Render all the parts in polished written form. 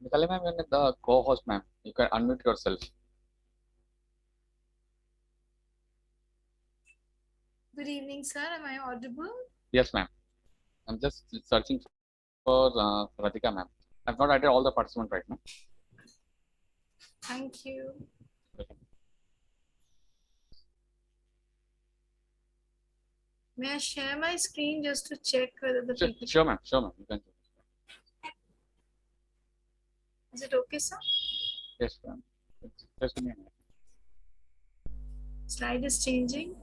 Mitali ma'am, you're the co-host ma'am. You can unmute yourself. Good evening, sir. Am I audible? Yes, ma'am. I'm just searching for Radhika ma'am. I've not added all the participants right now. Thank you. May I share my screen just to check whether the people... Sure, ma'am. Sure, ma'am. You can. Is it okay, sir? Yes, ma'am. Just give me a minute. Slide is changing.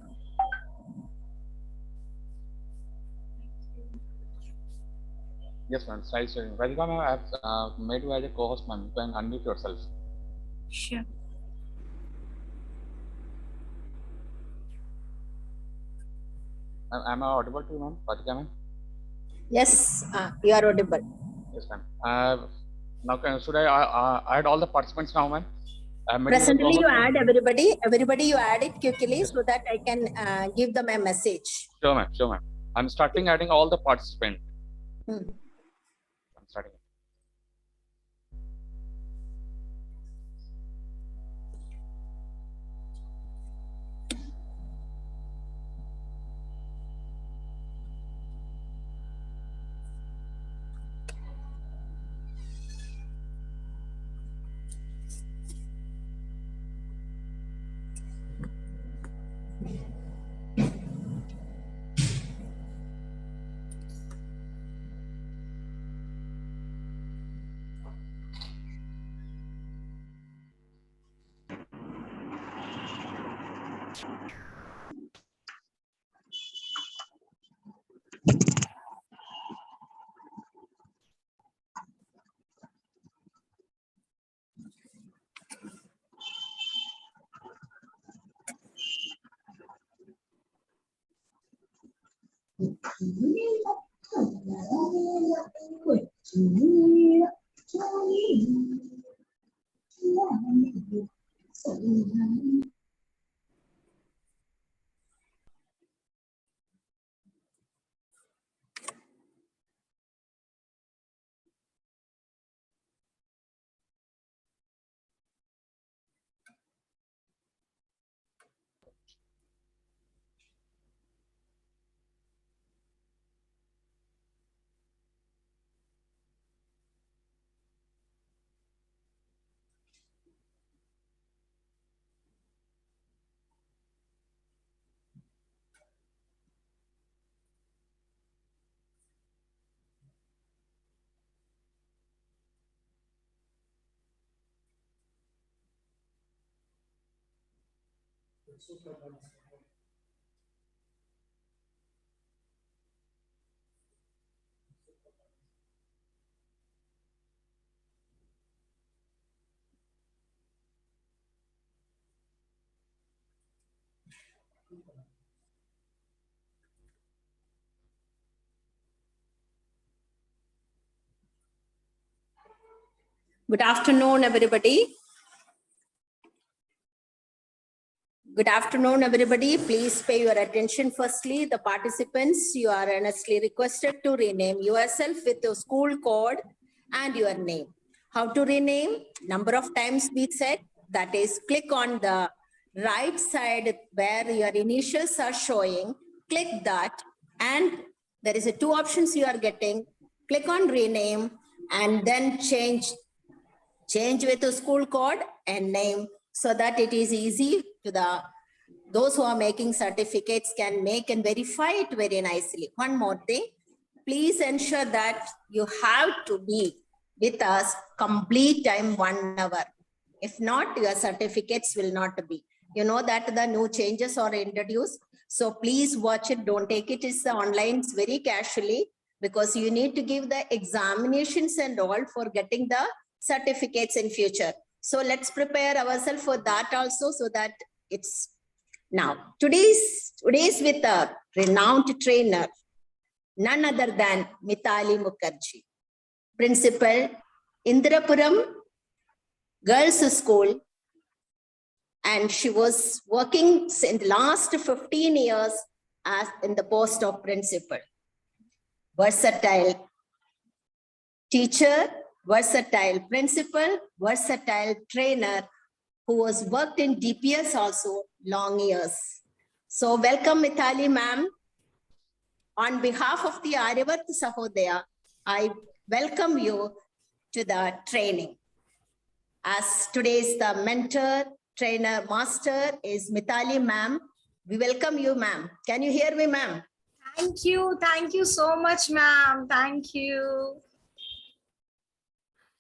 Yes, ma'am. Slide sharing. Radhika ma'am, I've made you as a co-host ma'am. You can unmute yourself. Sure. Am I audible to you, ma'am? Radhika ma'am? Yes, you are audible. Yes, ma'am. Now, should I add all the participants now, ma'am? Presently, you add everybody. Everybody, you add it quickly so that I can give them a message. Sure, ma'am. Sure, ma'am. I'm starting adding all the participants. I'm starting. Good afternoon, everybody. Good afternoon, everybody. Please pay your attention. Firstly, the participants, you are earnestly requested to rename yourself with your school code and your name. How to rename? Number of times we said, that is, click on the right side where your initials are showing. Click that, and there is 2 options you are getting. Click on rename and then change with the school code and name, so that it is easy to those who are making certificates can make and verify it very nicely. One more thing, please ensure that you have to be with us complete time 1 hour. If not, your certificates will not be. You know that the new changes are introduced. So please watch it. Don't take it as online very casually, because you need to give the examinations and all for getting the certificates in future. So let's prepare ourselves for that also, so that it's now. Today's with a renowned trainer, none other than Mitali Mukherjee, principal, Indirapuram Girls School, and she was working in the last 15 years as in the post of principal. Versatile teacher, versatile principal, versatile trainer who has worked in DPS also long years. So welcome Mitali ma'am. On behalf of the Aryavarth Sahodaya, I welcome you to the training. As today's the mentor, trainer, master is Mitali ma'am. We welcome you ma'am. Can you hear me ma'am? Thank you. Thank you so much, ma'am. Thank you.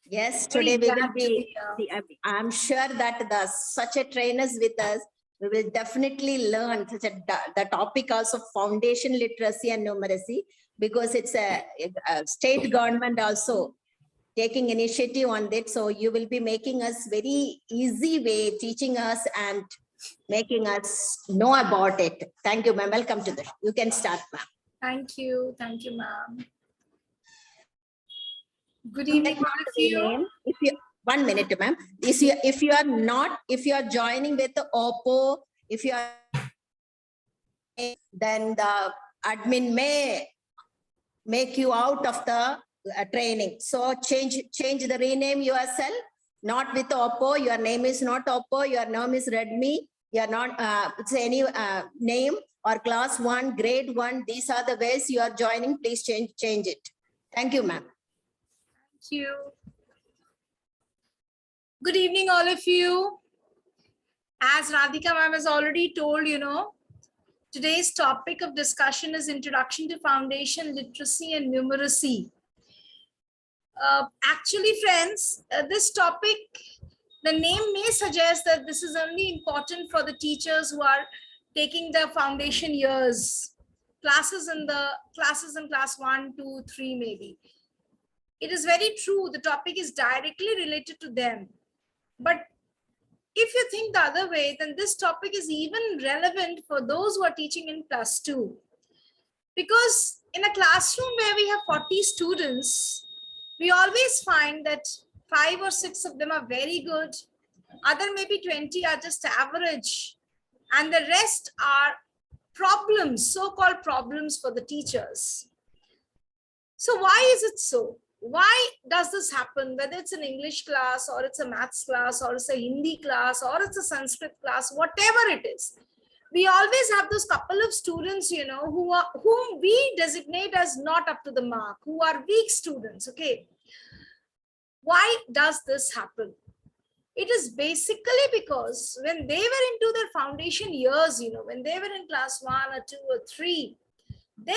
Yes, Very today we will glad to be, here. I'm sure that the such a trainers with us, we will definitely learn the topic also foundation literacy and numeracy, because it's a state government also taking initiative on that. So you will be making us very easy way, teaching us and making us know about it. Thank you, ma'am. Welcome to the, you can start, ma'am. Thank you. Thank you, ma'am. Good evening, all of you. If you, 1 minute, ma'am. If you are joining with the Oppo, if you are, then the admin may make you out of the training. So change the rename yourself, not with Oppo. Your name is not Oppo. Your name is Redmi. You are not, it's any name or class 1, grade 1. These are the ways you are joining. Please change it. Thank you, ma'am. Thank you. Good evening, all of you. As Radhika ma'am has already told, today's topic of discussion is Introduction to Foundation Literacy and Numeracy. Actually, friends, this topic, the name may suggest that this is only important for the teachers who are taking the foundation years, classes in class 1, 2, 3 maybe. It is very true. The topic is directly related to them. But if you think the other way, then this topic is even relevant for those who are teaching in class 2. Because in a classroom where we have 40 students, we always find that 5 or 6 of them are very good. Other maybe 20 are just average. And the rest are problems, so-called problems for the teachers. So why is it so? Why does this happen? Whether it's an English class or it's a maths class or it's a Hindi class or it's a Sanskrit class, whatever it is, we always have those couple of students, whom we designate as not up to the mark, who are weak students. Okay. Why does this happen? It is basically because when they were into their foundation years, when they were in class 1 or 2 or 3, then,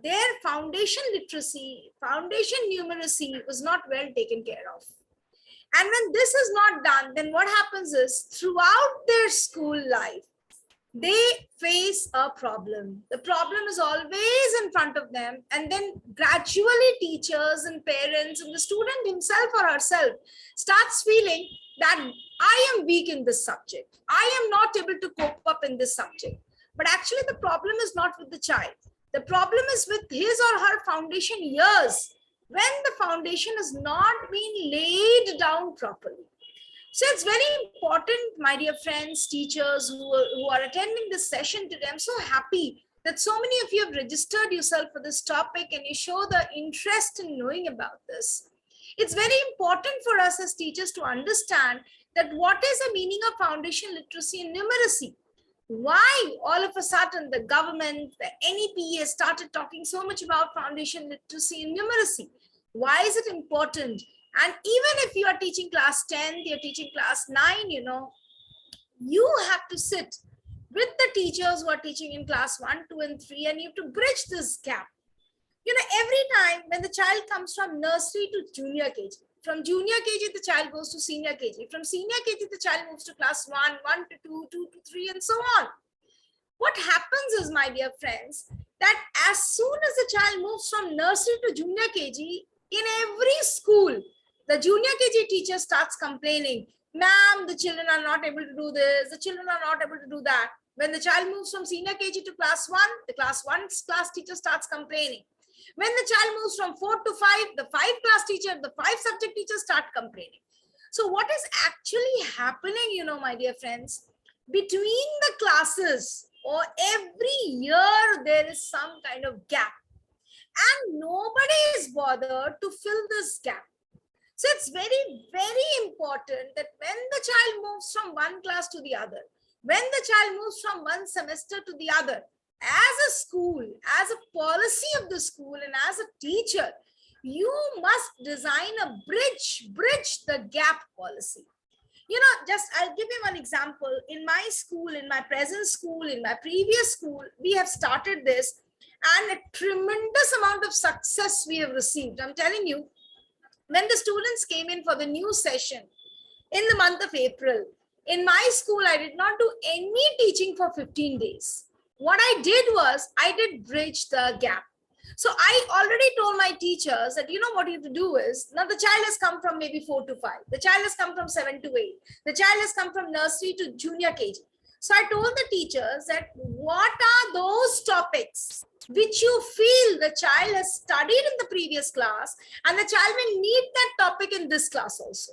their foundation literacy, foundation numeracy was not well taken care of. And when this is not done, then what happens is throughout their school life, they face a problem. The problem is always in front of them. And then gradually teachers and parents and the student himself or herself starts feeling that I am weak in this subject. I am not able to cope up in this subject. But actually the problem is not with the child. The problem is with his or her foundation years, when the foundation has not been laid down properly. So it's very important, my dear friends, teachers who are attending this session today. I'm so happy that so many of you have registered yourself for this topic and you show the interest in knowing about this. It's very important for us as teachers to understand that what is the meaning of foundation literacy and numeracy. Why all of a sudden the government, the NEP has started talking so much about foundation literacy and numeracy? Why is it important? And even if you are teaching class 10, you're teaching class 9, you have to sit with the teachers who are teaching in class 1, 2, and 3, and you have to bridge this gap. Every time when the child comes from nursery to junior KG, from junior KG, the child goes to senior KG. From senior KG, the child moves to class 1, 1 to 2, 2 to 3, and so on. What happens is, my dear friends, that as soon as the child moves from nursery to junior KG, in every school, the junior KG teacher starts complaining, ma'am, the children are not able to do this, the children are not able to do that. When the child moves from senior KG to class 1, the class 1 class teacher starts complaining. When the child moves from 4 to 5, the 5 class teacher, the 5 subject teachers start complaining. So what is actually happening, my dear friends, between the classes or every year, there is some kind of gap. And nobody is bothered to fill this gap. So it's very, very important that when the child moves from one class to the other, when the child moves from one semester to the other, as a school, as a policy of the school, and as a teacher, you must design a bridge the gap policy. You know, just I'll give you one example. In my school, in my present school, in my previous school, we have started this, and a tremendous amount of success we have received. I'm telling you, when the students came in for the new session in the month of April, in my school, I did not do any teaching for 15 days. What I did was I did bridge the gap. So I already told my teachers that, you know, what you have to do is, now the child has come from maybe 4 to 5. The child has come from 7 to 8. The child has come from nursery to junior KG. So I told the teachers that what are those topics which you feel the child has studied in the previous class and the child will need that topic in this class also.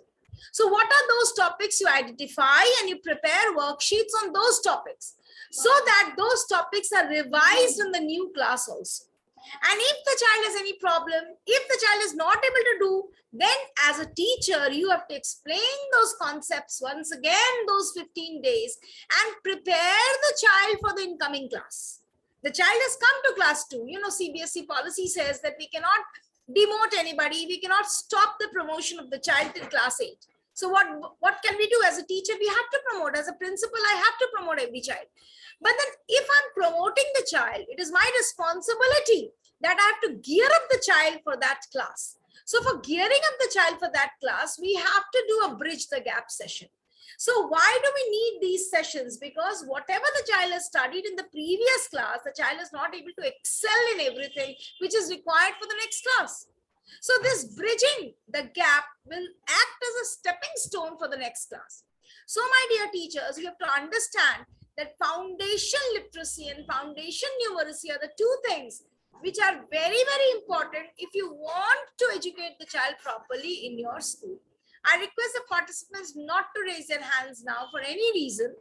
So what are those topics you identify and you prepare worksheets on those topics so that those topics are revised in the new class also. And if the child has any problem, if the child is not able to do, then as a teacher, you have to explain those concepts once again, those 15 days, and prepare the child for the incoming class. The child has come to class 2. You know, CBSE policy says that we cannot demote anybody. We cannot stop the promotion of the child till class 8. So what can we do as a teacher? We have to promote. As a principal, I have to promote every child. But then if I'm promoting the child, it is my responsibility that I have to gear up the child for that class. So for gearing up the child for that class, we have to do a bridge the gap session. So why do we need these sessions? Because whatever the child has studied in the previous class, the child is not able to excel in everything which is required for the next class. So this bridging the gap will act as a stepping stone for the next class. So my dear teachers, you have to understand that foundation literacy and foundation numeracy are the two things which are very, very important if you want to educate the child properly in your school. I request the participants not to raise their hands now for any reason.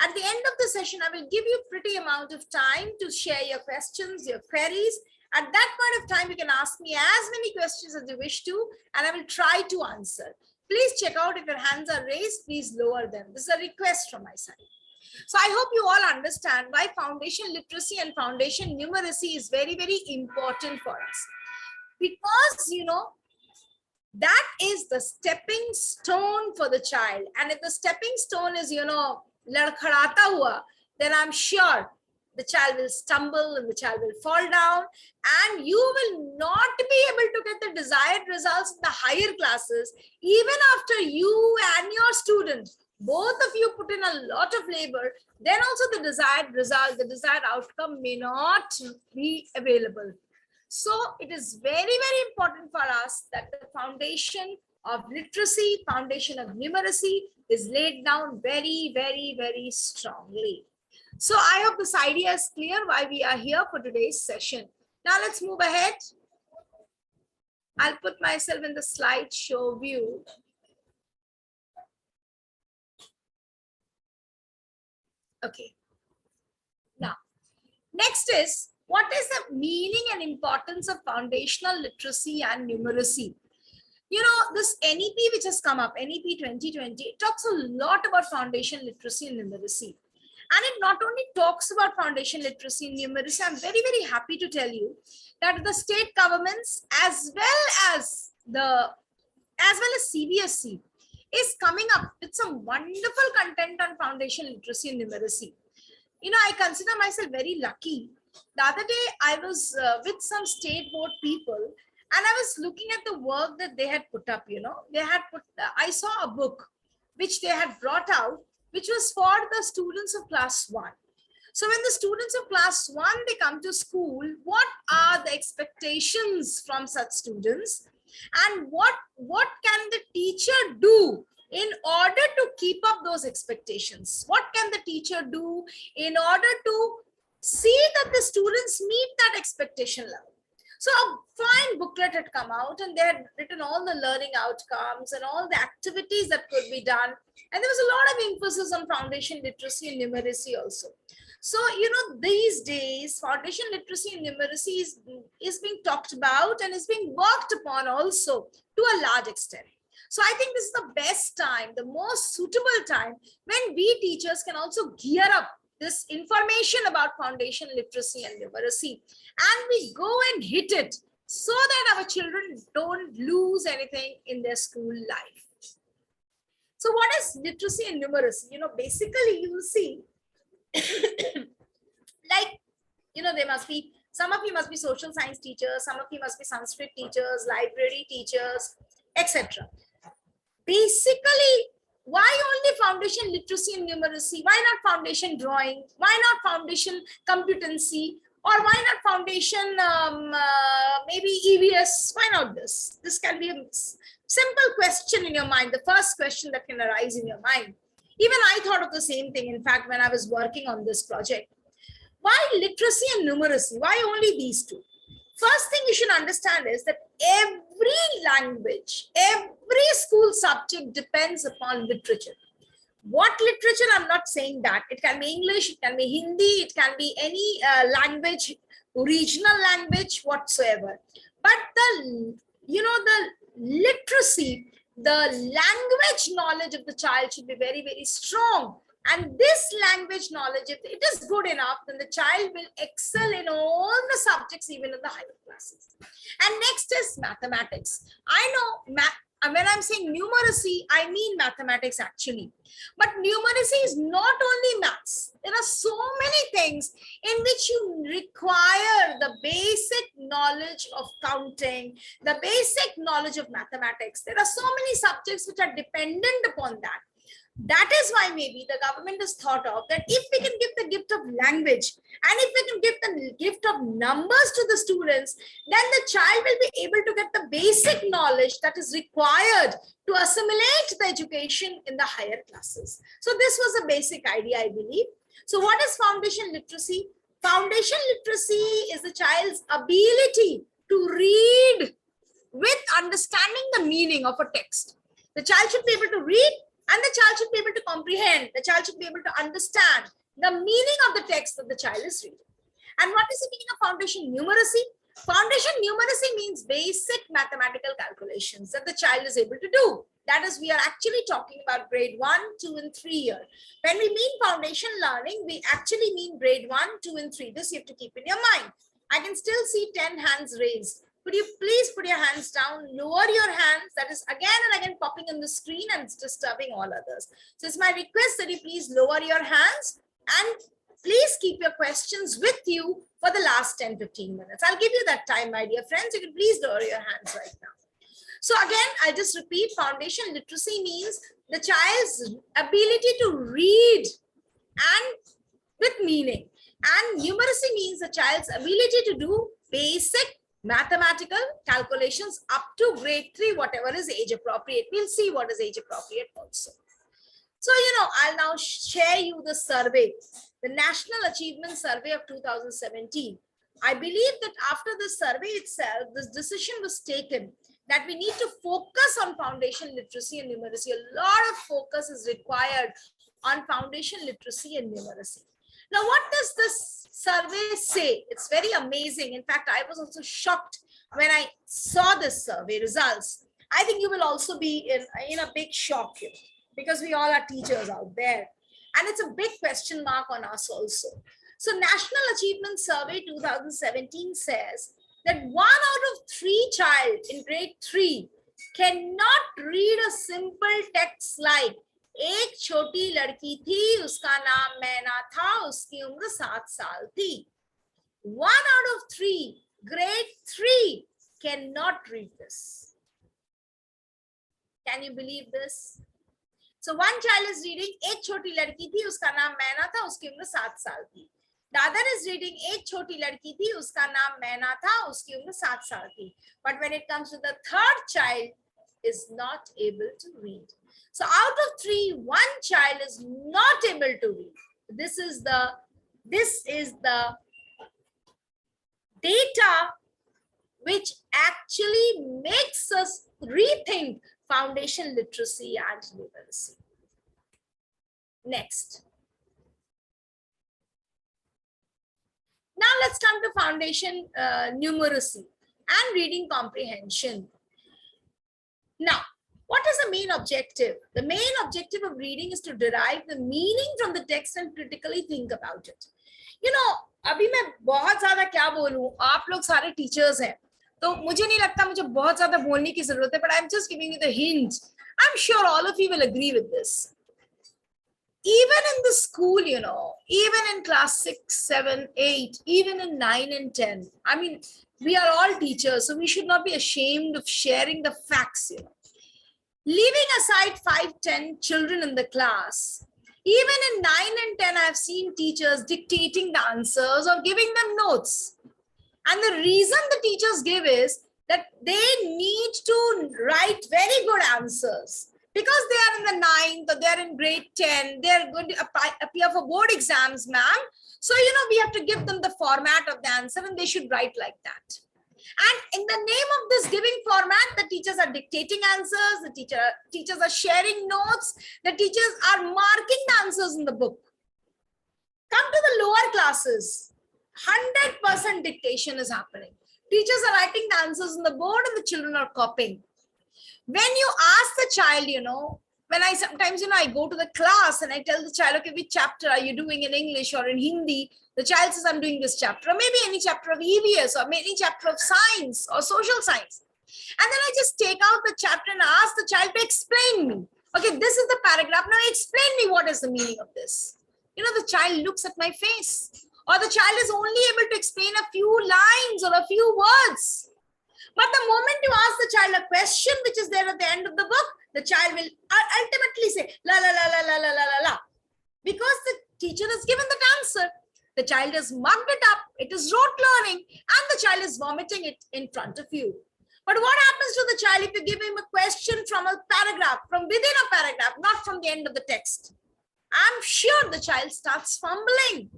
At the end of the session, I will give you pretty amount of time to share your questions, your queries. At that point of time, you can ask me as many questions as you wish to, and I will try to answer. Please check out if your hands are raised, please lower them. This is a request from my side. So I hope you all understand why foundation literacy and foundation numeracy is very, very important for us. Because, you know, that is the stepping stone for the child. And if the stepping stone is, you know, ladkhadata hua, then I'm sure the child will stumble and the child will fall down, and you will not be able to get the desired results in the higher classes, even after you and your student, both of you put in a lot of labor, then also the desired result, the desired outcome may not be available. So it is very, very important for us that the foundation of literacy, foundation of numeracy is laid down very, very, very strongly. So I hope this idea is clear why we are here for today's session. Now let's move ahead. I'll put myself in the slideshow view. Okay. Now, next is, what is the meaning and importance of foundational literacy and numeracy? You know, this NEP which has come up, NEP 2020, it talks a lot about foundation literacy and numeracy. And it not only talks about foundation literacy and numeracy, I'm very, very happy to tell you that the state governments as well as CBSE is coming up with some wonderful content on foundation literacy and numeracy. You know, I consider myself very lucky. The other day, I was with some state board people, and I was looking at the work that they had put up. You know, they had put, I saw a book which they had brought out, which was for the students of class 1. So when the students of class 1, they come to school, what are the expectations from such students? And what can the teacher do in order to keep up those expectations? What can the teacher do in order to see that the students meet that expectation level? So a fine booklet had come out, and they had written all the learning outcomes and all the activities that could be done. And there was a lot of emphasis on foundation literacy and numeracy also. So, you know, these days, foundation literacy and numeracy is being talked about and is being worked upon also to a large extent. So I think this is the best time, the most suitable time when we teachers can also gear up this information about foundation literacy and numeracy, and we go and hit it so that our children don't lose anything in their school life. So what is literacy and numeracy? You know, basically you will see like, you know, there must be, some of you must be social science teachers, some of you must be Sanskrit teachers, library teachers, etc. Basically, why only foundation literacy and numeracy? Why not foundation drawing? Why not foundation competency? Or why not foundation maybe EVS? Why not this? This can be a simple question in your mind, the first question that can arise in your mind. Even I thought of the same thing, in fact, when I was working on this project. Why literacy and numeracy? Why only these two? First thing you should understand is that every language, every school subject depends upon literature. What literature? I'm not saying that. It can be English, it can be Hindi, it can be any language, regional language, whatsoever. But the, you know, the literacy, the language knowledge of the child should be very, very strong. And this language knowledge, if it is good enough, then the child will excel in all the subjects, even in the higher classes. And next is mathematics. I know when I'm saying numeracy, I mean mathematics actually. But numeracy is not only maths. There are so many things in which you require the basic knowledge of counting, the basic knowledge of mathematics. There are so many subjects which are dependent upon that. That is why maybe the government has thought of that if we can give the gift of language and if we can give the gift of numbers to the students, then the child will be able to get the basic knowledge that is required to assimilate the education in the higher classes. So this was a basic idea, I believe. So what is foundation literacy? Foundation literacy is the child's ability to read with understanding the meaning of a text. The child should be able to read, and the child should be able to comprehend. The child should be able to understand the meaning of the text that the child is reading. And what is the meaning of foundation numeracy? Foundation numeracy means basic mathematical calculations that the child is able to do. That is, we are actually talking about grade 1, 2, and 3 here. When we mean foundation learning, we actually mean grade 1, 2, and 3. This you have to keep in your mind. I can still see 10 hands raised. Could you please put your hands down, lower your hands? That is again and again popping on the screen and it's disturbing all others. So it's my request that you please lower your hands and please keep your questions with you for the last 10-15 minutes. I'll give you that time, my dear friends. You can please lower your hands right now. So again, I'll just repeat, foundation literacy means the child's ability to read and with meaning. And numeracy means the child's ability to do basic mathematical calculations up to grade 3, whatever is age appropriate. We'll see what is age appropriate also. So, you know, I'll now share you the survey, the National Achievement Survey of 2017. I believe that after the survey itself, this decision was taken that we need to focus on foundation literacy and numeracy. A lot of focus is required on foundation literacy and numeracy. Now, what does this survey say? It's very amazing. In fact, I was also shocked when I saw this survey results. I think you will also be in a big shock here because we all are teachers out there. And it's a big question mark on us also. So National Achievement Survey 2017 says that 1 out of 3 child in grade 3 cannot read a simple text like एक छोटी लड़की थी, उसका नाम मैना था, उसकी उम्र 7 साल थी. 1 out of 3, grade 3, cannot read this. Can you believe this? So one child is reading, एक छोटी लड़की थी, उसका नाम मैना था, उसकी उम्र 7 साल थी. The other is reading, एक छोटी लड़की थी, उसका नाम मैना था, उसकी उम्र 7 साल थी. But when it comes to the third child, is not able to read. So out of 3, 1 child is not able to read. This is the data which actually makes us rethink foundation literacy and numeracy. Next. Now let's come to foundation numeracy and reading comprehension. Now, What is the main objective? The main objective of reading is to derive the meaning from the text and critically think about it. You know, अभी मैं बहुत ज़्यादा क्या बोलूँ, आप लोग सारे teachers हैं, तो मुझे नहीं लगता मुझे बहुत ज़्यादा बोलने की ज़रूरत है, but I'm just giving you the hint. I'm sure all of you will agree with this. Even in the school, you know, even in class 6, 7, 8, even in 9 and 10, I mean, we are all teachers, so we should not be ashamed of sharing the facts, you know. Leaving aside 5, 10 children in the class, even in 9 and 10, I've seen teachers dictating the answers or giving them notes. And the reason the teachers give is that they need to write very good answers. Because they are in the 9th or they are in grade 10, they are going to appear for board exams, ma'am. So, you know, we have to give them the format of the answer and they should write like that. And in the name of this giving format, the teachers are dictating answers, the teachers are sharing notes, the teachers are marking the answers in the book. Come to the lower classes, 100% dictation is happening. Teachers are writing the answers on the board and the children are copying. When you ask the child, you know, when I sometimes, you know, I go to the class and I tell the child, okay, which chapter are you doing in English or in Hindi? The child says, I'm doing this chapter, or maybe any chapter of EVS or any chapter of science or social science. And then I just take out the chapter and ask the child to explain me. Okay, this is the paragraph. Now explain me what is the meaning of this. You know, the child looks at my face, or the child is only able to explain a few lines or a few words. But the moment you ask the child a question which is there at the end of the book, the child will ultimately say, la, la, la, la, la, la, la, la, la. Because the teacher has given that answer. The child has mugged it up. It is rote learning. And the child is vomiting it in front of you. But what happens to the child if you give him a question from a paragraph, from within a paragraph, not from the end of the text? I'm sure the child starts fumbling.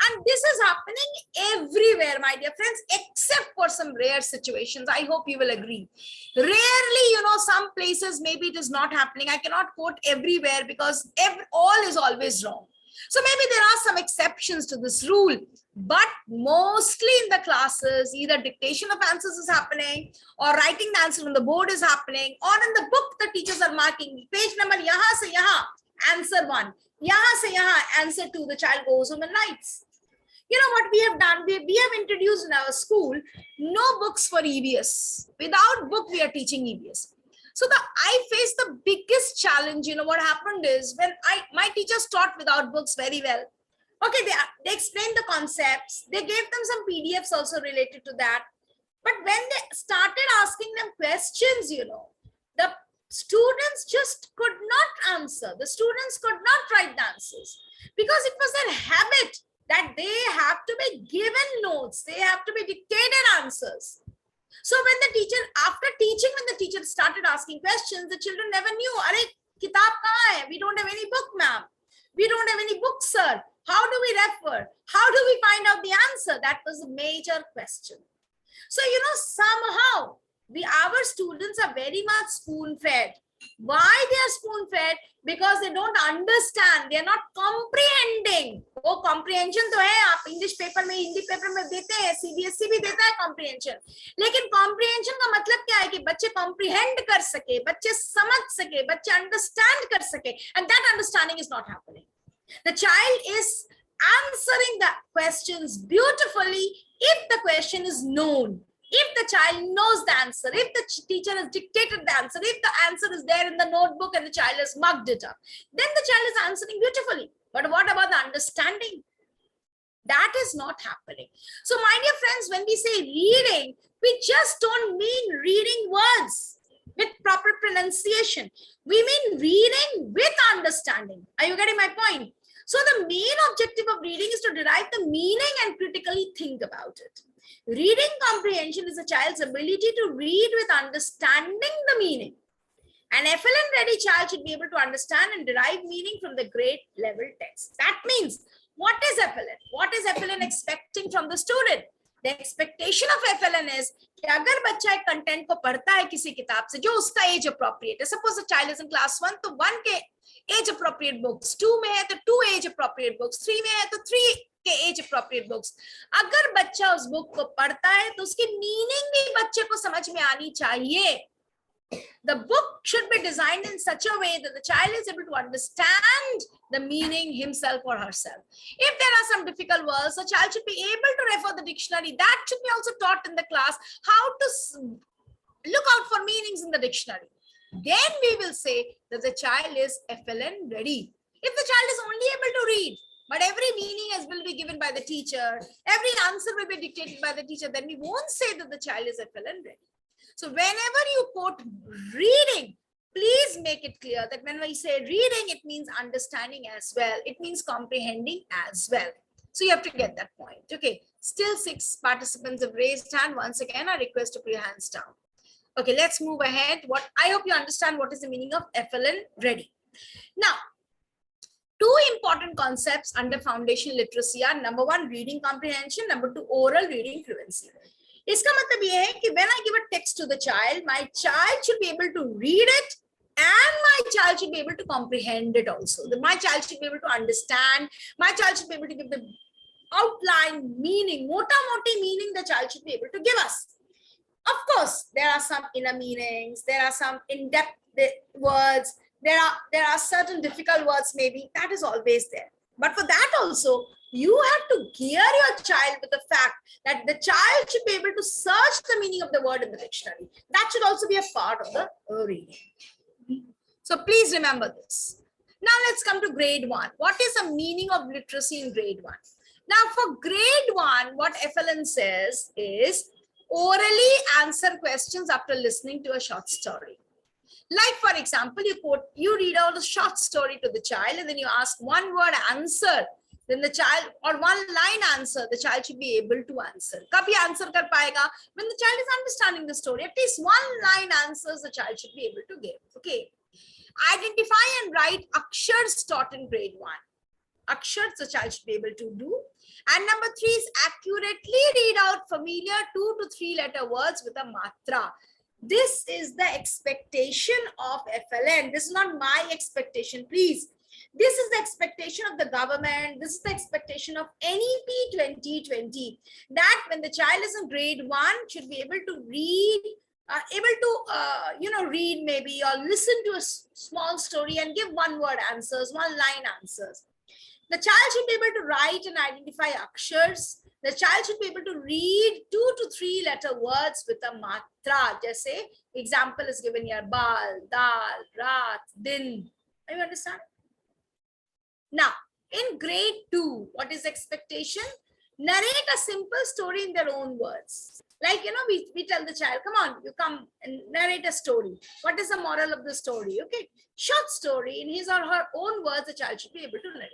And this is happening everywhere, my dear friends, except for some rare situations. I hope you will agree. Rarely, you know, some places, maybe it is not happening. I cannot quote everywhere because all is always wrong. So maybe there are some exceptions to this rule, but mostly in the classes, either dictation of answers is happening or writing the answer on the board is happening, or in the book, the teachers are marking page number, yahan se yahan, answer 1, yahan se yahan, answer 2, the child goes home and writes. You know what we have done? We have introduced in our school, no books for EVS. Without book, we are teaching EVS. So I faced the biggest challenge. You know what happened is when my teachers taught without books very well. Okay, they explained the concepts. They gave them some PDFs also related to that. But when they started asking them questions, you know, the students just could not answer. The students could not write the answers because it was their habit that they have to be given notes. They have to be dictated answers. So when the teacher, after teaching, when the teacher started asking questions, the children never knew, "Arey, kitab kahan hai? We don't have any book, ma'am. We don't have any book, sir. How do we refer? How do we find out the answer?" That was a major question. So, you know, somehow our students are very much spoon-fed. Why they are spoon-fed? Because they don't understand. They are not comprehending. वो comprehension तो है, आप English paper में, Hindi paper में देते हैं, CBSE भी देता है comprehension. लेकिन comprehension का मतलब क्या है कि बच्चे comprehend कर सके, बच्चे समझ सके, बच्चे understand कर सके, and that understanding is not happening. The child is answering the questions beautifully if the question is known. If the child knows the answer, if the teacher has dictated the answer, if the answer is there in the notebook and the child has mugged it up, then the child is answering beautifully. But what about the understanding? That is not happening. So my dear friends, when we say reading, we just don't mean reading words with proper pronunciation. We mean reading with understanding. Are you getting my point? So the main objective of reading is to derive the meaning and critically think about it. Reading comprehension is a child's ability to read with understanding the meaning. An FLN ready child should be able to understand and derive meaning from the grade level text. That means, what is FLN? What is FLN expecting from the student? The expectation of FLN is कि अगर बच्चा एक content को पढ़ता है किसी किताब से जो उसका एज अप्रोप्रिएट है, suppose the child is in class 1 तो 1 के एज अप्रोप्रिएट बुक्स, 2 में है तो 2 एज अप्रोप्रिएट बुक्स, 3 में है तो 3 के एज अप्रोप्रिएट बुक्स. अगर बच्चा उस बुक को पढ़ता है तो उसकी मीनिंग भी बच्चे को समझ में आनी चाहिए. The book should be designed in such a way that the child is able to understand the meaning himself or herself. If there are some difficult words, the child should be able to refer the dictionary. That should be also taught in the class, how to look out for meanings in the dictionary. Then we will say that the child is FLN ready. If the child is only able to read, but every meaning will be given by the teacher, every answer will be dictated by the teacher, then we won't say that the child is FLN ready. So whenever you quote reading, please make it clear that when we say reading, it means understanding as well. It means comprehending as well. So you have to get that point. Okay, still 6 participants have raised hand. Once again, I request to put your hands down. Okay, let's move ahead. I hope you understand what is the meaning of FLN ready. Now, 2 important concepts under foundation literacy are number 1, reading comprehension, number 2, oral reading fluency. इसका मतलब ये है कि when I give a text to the child, my child should be able to read it and my child should be able to comprehend it also. My child should be able to understand. My child should be able to give the outline meaning, mota-moti meaning the child should be able to give us. Of course, there are some inner meanings. There are some in-depth words. There are certain difficult words maybe. That is always there. But for that also, you have to gear your child with the fact that the child should be able to search the meaning of the word in the dictionary. That should also be a part of the reading. So please remember this. Now let's come to grade 1. What is the meaning of literacy in grade 1? Now for grade 1, what FLN says is orally answer questions after listening to a short story. Like for example, you read out a short story to the child and then you ask one word answer. Then the child, or one line answer, the child should be able to answer. Kabhi answer kar payega when the child is understanding the story. At least one line answers the child should be able to give. Okay. Identify and write akshars taught in grade 1. Akshars the child should be able to do. And number 3 is accurately read out familiar 2 to 3 letter words with a matra. This is the expectation of FLN. This is not my expectation, please. This is the expectation of the government. This is the expectation of NEP 2020. That when the child is in grade 1, should be able to read, read maybe or listen to a small story and give one word answers, one line answers. The child should be able to write and identify akshars. The child should be able to read 2 to 3 letter words with a matra. Just say, example is given here, bal, dal, rat, din. Are you understand? Now, in grade 2, what is expectation? Narrate a simple story in their own words. Like, we tell the child, come on, you come and narrate a story. What is the moral of the story? Okay, short story in his or her own words, the child should be able to narrate.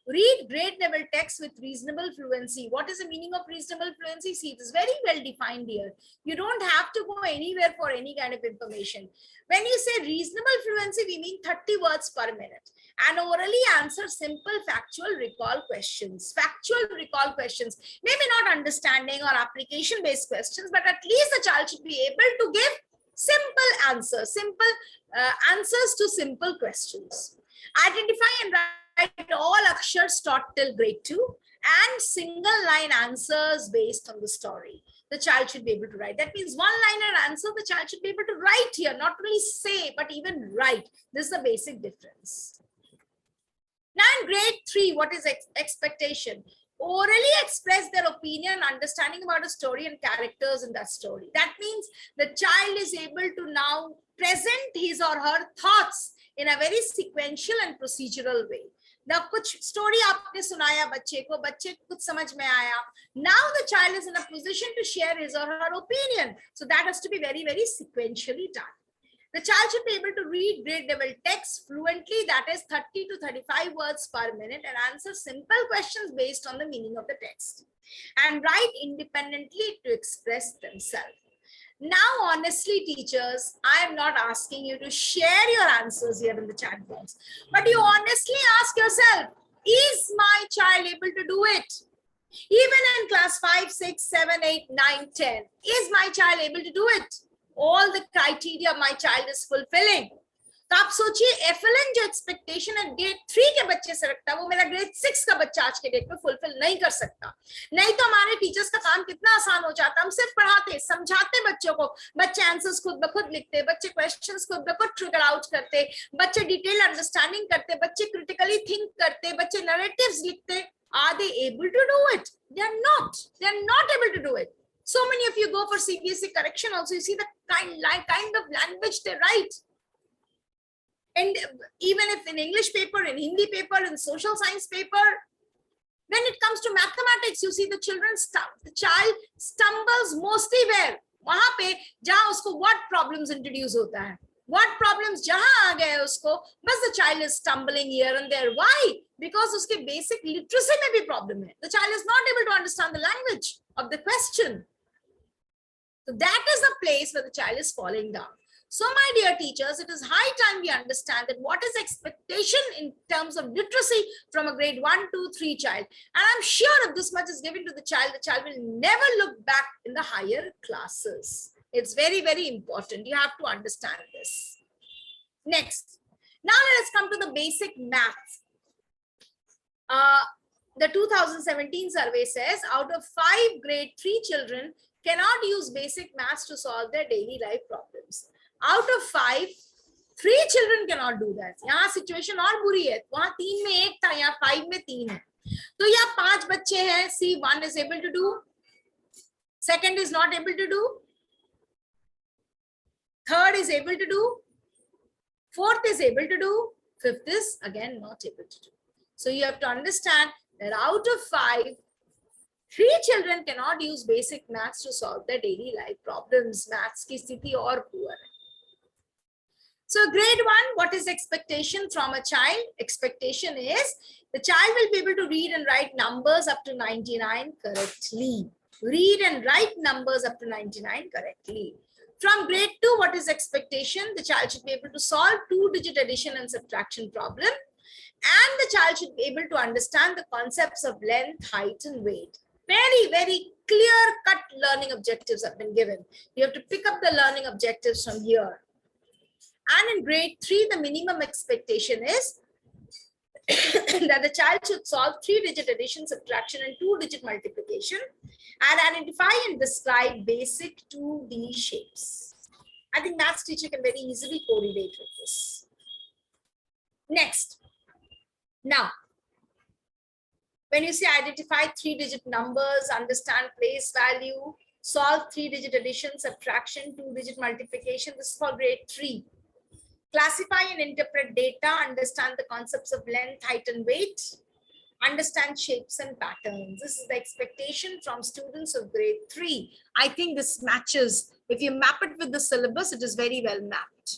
Read grade level text with reasonable fluency. What is the meaning of reasonable fluency? See, it is very well defined here. You don't have to go anywhere for any kind of information. When you say reasonable fluency, we mean 30 words per minute. And orally answer simple factual recall questions. Factual recall questions. Maybe not understanding or application-based questions, but at least the child should be able to give simple answers. Simple answers to simple questions. Identify and write all akshars taught till grade 2 and single line answers based on the story. The child should be able to write. That means one liner answer, the child should be able to write here, not really say, but even write. This is the basic difference. Now in grade 3, what is expectation? Orally express their opinion, understanding about a story and characters in that story. That means the child is able to now present his or her thoughts in a very sequential and procedural way. Now, कुछ story आपने सुनाया बच्चे को कुछ समझ में आया. Now the child is in a position to share his or her opinion. So that has to be very, very sequentially done. The child should be able to read grade level text fluently, that is 30 to 35 words per minute, and answer simple questions based on the meaning of the text. And write independently to express themselves. Now, honestly, teachers, I am not asking you to share your answers here in the chat box, but you honestly ask yourself, is my child able to do it? Even in class 5, 6, 7, 8, 9, 10, is my child able to do it? All the criteria my child is fulfilling. तो आप सोचिए FLN जो expectation है grade 3 के बच्चे से रखता है, वो मेरा ग्रेड 6 का बच्चा आज के डेट में फुलफिल नहीं कर सकता। नहीं तो हमारे टीचर्स का काम कितना आसान हो जाता, हम सिर्फ पढ़ाते समझाते बच्चों को, बच्चे आंसर्स खुद ब खुद लिखते, बच्चे क्वेश्चंस खुद ब खुद ट्रिगर आउट करते, बच्चे डिटेल अंडरस्टैंडिंग करते, बच्चे क्रिटिकली थिंक करते, बच्चे नैरेटिव्स लिखते। Are they able to do it? They are not. They are not able to do it. So many of you go for CBSE correction also, you see the kind of language they write. And even if in English paper, in Hindi paper, in social science paper, when it comes to mathematics, you see the child stumbles mostly where? वहां पे जहां उसको what problems introduce होता है, what problems जहां आ गए उसको, बस the child is stumbling here and there. Why? Because उसके basic literacy में भी problem है. The child is not able to understand the language of the question. So that is the place where the child is falling down. So my dear teachers, it is high time we understand that what is expectation in terms of literacy from a grade 1, 2, 3 child. And I'm sure if this much is given to the child will never look back in the higher classes. It's very, very important. You have to understand this. Next. Now let us come to the basic math. The 2017 survey says out of 5 grade 3 children cannot use basic maths to solve their daily life problems. Out of 5, 3 children cannot do that. यहाँ situation और बुरी है, वहाँ 3 में 1 था, यहाँ 5 में 3 है. तो यहाँ 5 बच्चे हैं. See, 1 is able to do, 2nd is not able to do, 3rd is able to do, 4th is able to do, 5th is again not able to do. So you have to understand that out of 5, 3 children cannot use basic maths to solve their daily life problems. Maths की स्थिति और poor है. So grade 1, what is expectation from a child? Expectation is the child will be able to read and write numbers up to 99 correctly. Read and write numbers up to 99 correctly. From grade 2, what is expectation? The child should be able to solve 2-digit addition and subtraction problem. And the child should be able to understand the concepts of length, height, and weight. Very, very clear-cut learning objectives have been given. You have to pick up the learning objectives from here. And in grade 3, the minimum expectation is that the child should solve 3-digit addition, subtraction, and 2-digit multiplication, and identify and describe basic 2D shapes. I think maths teacher can very easily correlate with this. Next. Now, when you say identify 3-digit numbers, understand place value, solve 3-digit addition, subtraction, 2-digit multiplication, this is for grade 3. Classify and interpret data, understand the concepts of length, height, and weight, understand shapes and patterns. This is the expectation from students of grade 3. I think this matches. If you map it with the syllabus, it is very well mapped.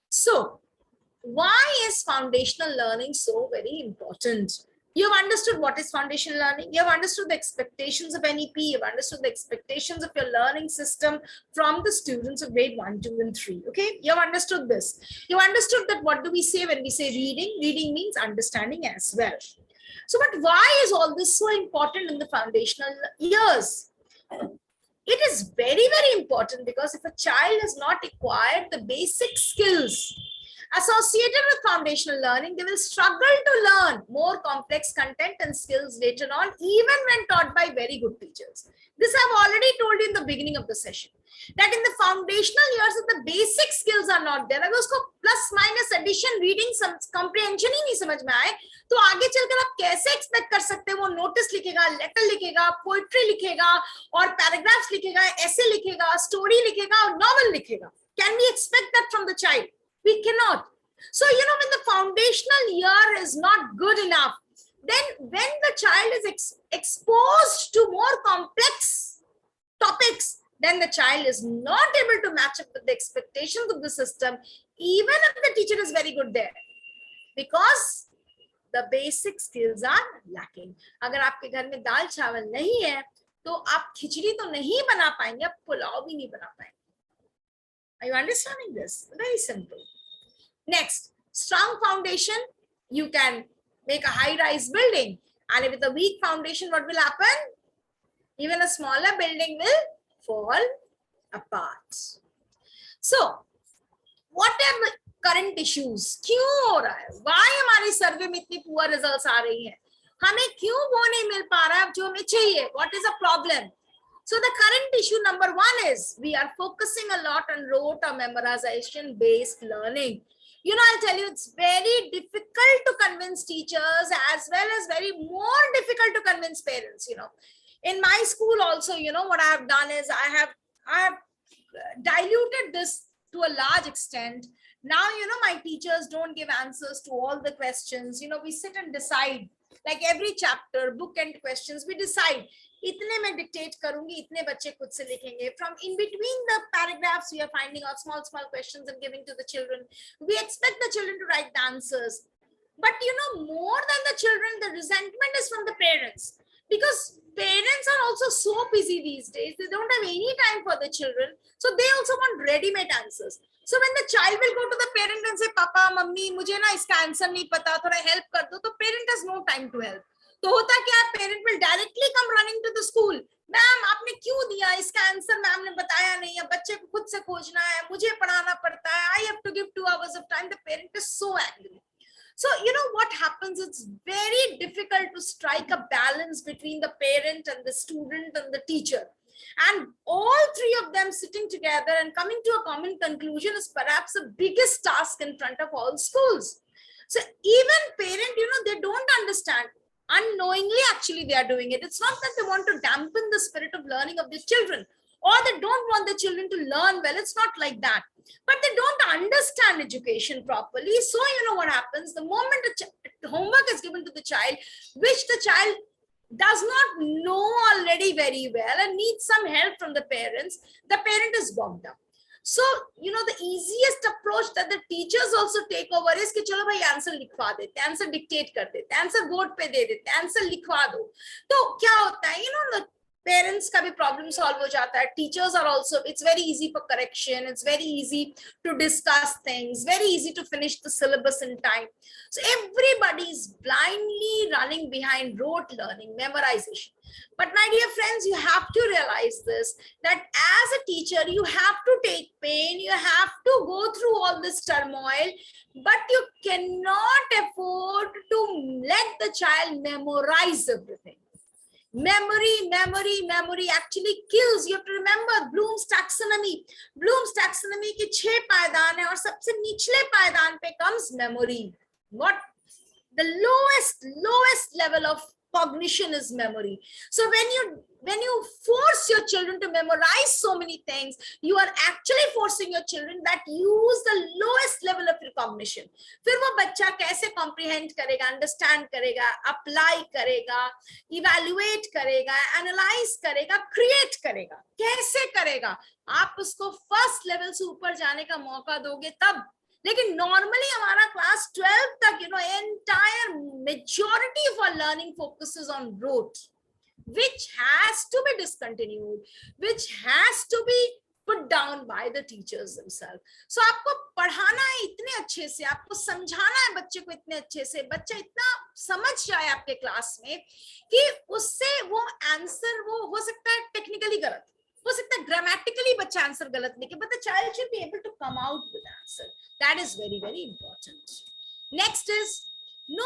So, why is foundational learning so very important? You have understood what is foundational learning. You have understood the expectations of NEP. You have understood the expectations of your learning system from the students of grade 1, 2, and 3. Okay, you have understood this. You have understood that what do we say when we say reading? Reading means understanding as well. So, but why is all this so important in the foundational years? It is very, very important because if a child has not acquired the basic skills associated with foundational learning, they will struggle to learn more complex content and skills later on, even when taught by very good teachers. This I've already told you in the beginning of the session, that in the foundational years, if the basic skills are not there, अगर उसको plus minus addition, reading, comprehension ही नहीं समझ में आए, तो आगे चलकर आप कैसे expect कर सकते हैं वो notice लिखेगा, letter लिखेगा, poetry लिखेगा, और paragraphs लिखेगा, essay लिखेगा, story लिखेगा, और novel लिखेगा? Can we expect that from the child? We cannot. So, you know, when the foundational year is not good enough, then when the child is exposed to more complex topics, then the child is not able to match up with the expectations of the system, even if the teacher is very good there, because the basic skills are lacking. अगर आपके घर में दाल चावल नहीं है, तो आप खिचड़ी तो नहीं बना पाएंगे, आप पुलाव भी नहीं बना पाएंगे. Are you understanding this? Very simple. Next, strong foundation, you can make a high-rise building. And with a weak foundation, what will happen? Even a smaller building will fall apart. So, whatever, current issues क्यों हो रहा है, Y हमारे सर्वे में इतनी poor results आ रही हैं, हमें क्यों वो नहीं मिल पा रहा है जो हमें चाहिए, what is a problem. So the current issue number one is we are focusing a lot on rote or memorization based learning. You know, I'll tell you, it's very difficult to convince teachers as well as very more difficult to convince parents. You know, in my school also, you know, what I have done is I have diluted this to a large extent. Now, you know, my teachers don't give answers to all the questions. You know, we sit and decide, like every chapter, book and questions, we decide. इतने में dictate करूंगी, इतने बच्चे खुद से लिखेंगे. From in between the paragraphs, we are finding out small questions and giving to the children. We expect the children to write the answers. But you know, more than the children, the resentment is from the parents. Because parents are also so busy these days, they don't have any time for the children. So they also want ready-made answers. So when the child will go to the parent and say, Papa, Mummy, मुझे ना इसका answer नहीं पता, थोड़ा help कर दो, तो parent has no time to help. तो होता क्या, parent will directly come running to the school, ma'am आपने क्यों दिया, इसका आंसर मैम ने बताया नहीं है, बच्चे को खुद से खोजना है, मुझे पढ़ाना पड़ता है, I have to give 2 hours of time. The parent is so angry. So you know what happens, it's very difficult to strike a balance between the parent and the student and the teacher, and all three of them sitting together and coming to a common conclusion is perhaps the biggest task in front of all schools. So even parent, you know, they don't understand. Unknowingly, actually, they are doing it. It's not that they want to dampen the spirit of learning of their children, or they don't want the children to learn well. It's not like that. But they don't understand education properly. So, you know what happens? The moment homework is given to the child, which the child does not know already very well and needs some help from the parents, the parent is bogged down. So, you know, the easiest approach that the teachers also take over is कि चलो भाई answer लिखवा देते, answer dictate कर देते, answer board पे दे देते, answer लिखवा दो. तो क्या होता है, you know, the parents का भी problem solve हो जाता है. Teachers are also, it's very easy for correction, it's very easy to discuss things, very easy to finish the syllabus in time. So everybody is blindly running behind rote learning, memorization. But my dear friends, you have to realize this, that as a teacher, you have to take pain, you have to go through all this turmoil, but you cannot afford to let the child memorize everything. Memory actually kills. You have to remember Bloom's taxonomy. Bloom's taxonomy के 6 पायदान है और सबसे निचले पायदान पे comes memory. What the lowest level of cognition is memory. So when you force your children to memorize so many things, you are actually forcing your children that use the lowest level of recognition. फिर वो बच्चा कैसे comprehend करेगा, understand करेगा, apply करेगा, evaluate करेगा, analyze करेगा, create करेगा, कैसे करेगा? आप उसको first level से ऊपर जाने का मौका दोगे तब. लेकिन नॉर्मली हमारा क्लास 12 तक, you know, entire majority of our learning focuses on rote, which has to be discontinued, which has to be put down by the teachers themselves. So आपको पढ़ाना है इतने अच्छे से, आपको समझाना है बच्चे को इतने अच्छे से, बच्चा इतना समझ जाए आपके क्लास में कि उससे वो आंसर, वो हो सकता है टेक्निकली गलत, हो सकता है ग्रामेटिकली बच्चा आंसर गलत लिखे, but the child should be able to come out with the answer. That is very, very important. Next is no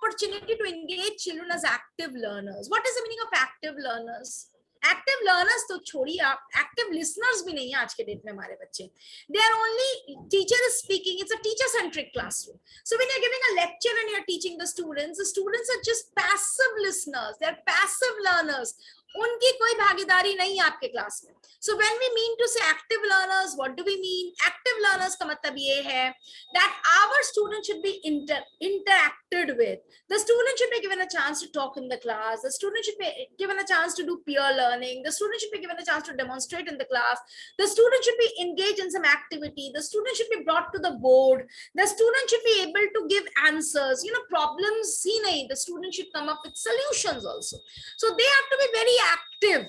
opportunity to engage children as active learners. What is the meaning of active learners? Active learners तो छोड़िए, आप active listeners भी नहीं है आज के date में हमारे बच्चे. They are only, teacher is speaking, it's a teacher centric classroom. So when you're giving a lecture and you're teaching the students are just passive listeners, they're passive learners. उनकी कोई भागीदारी नहीं है आपके क्लास में. So when we mean to say active learners, what do we mean? Active learners का मतलब ये है that our students should be interacted with. The student should be given a chance to talk in the class. The student should be given a chance to do peer learning. The student should be given a chance to demonstrate in the class. The student should be engaged in some activity. The student should be brought to the board. The student should be able to give answers. You know, problems see nahi. The student should come up with solutions also. So they have to be very active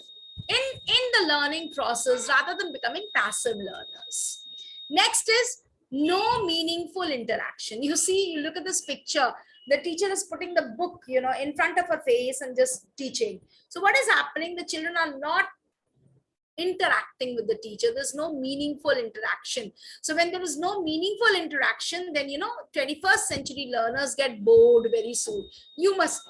in the learning process rather than becoming passive learners. Next is no meaningful interaction. You see, you look at this picture, the teacher is putting the book, you know, in front of her face and just teaching. So what is happening? The children are not interacting with the teacher. There's no meaningful interaction. So when there is no meaningful interaction, then, 21st century learners get bored very soon. You must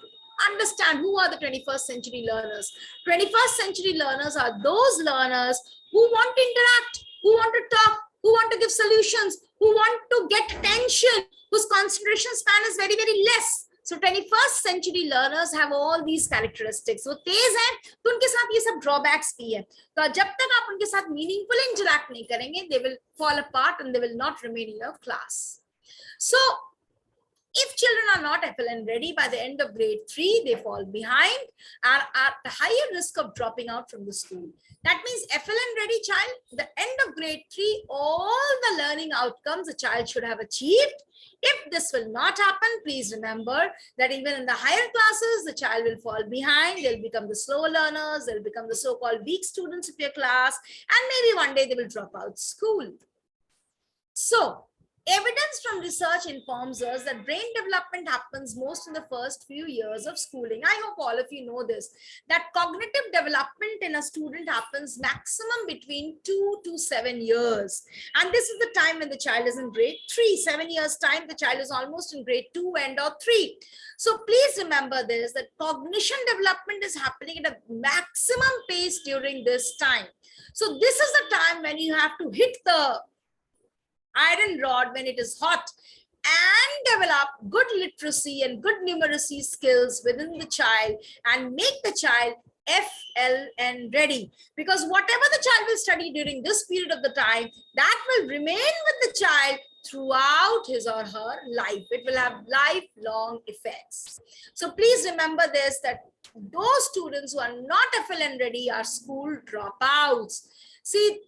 understand who are the 21st century learners. 21st century learners are those learners who want to interact, who want to talk, who want to give solutions, who want to get attention, whose concentration span is very, very less. So 21st century learners have all these characteristics. वो तेज हैं तो उनके साथ ये सब drawbacks भी है. तो जब तक आप उनके साथ meaningful interact नहीं करेंगे, they will fall apart and they will not remain in your class. So if children are not FLN ready by the end of grade 3, they fall behind and are at the higher risk of dropping out from the school. That means FLN ready child, the end of grade 3, all the learning outcomes the child should have achieved. If this will not happen, please remember that even in the higher classes, the child will fall behind. They'll become the slow learners. They'll become the so-called weak students of your class. And maybe one day they will drop out school. So, evidence from research informs us that brain development happens most in the first few years of schooling. I hope all of you know this, that cognitive development in a student happens maximum between 2 to 7 years. And this is the time when the child is in grade 3. 7 years time, the child is almost in grade 2 and or 3. So please remember this, that cognition development is happening at a maximum pace during this time. So this is the time when you have to hit the iron rod when it is hot and develop good literacy and good numeracy skills within the child and make the child FLN ready, because whatever the child will study during this period of the time, that will remain with the child throughout his or her life. It will have lifelong effects. So please remember this, that those students who are not FLN ready are school dropouts. See,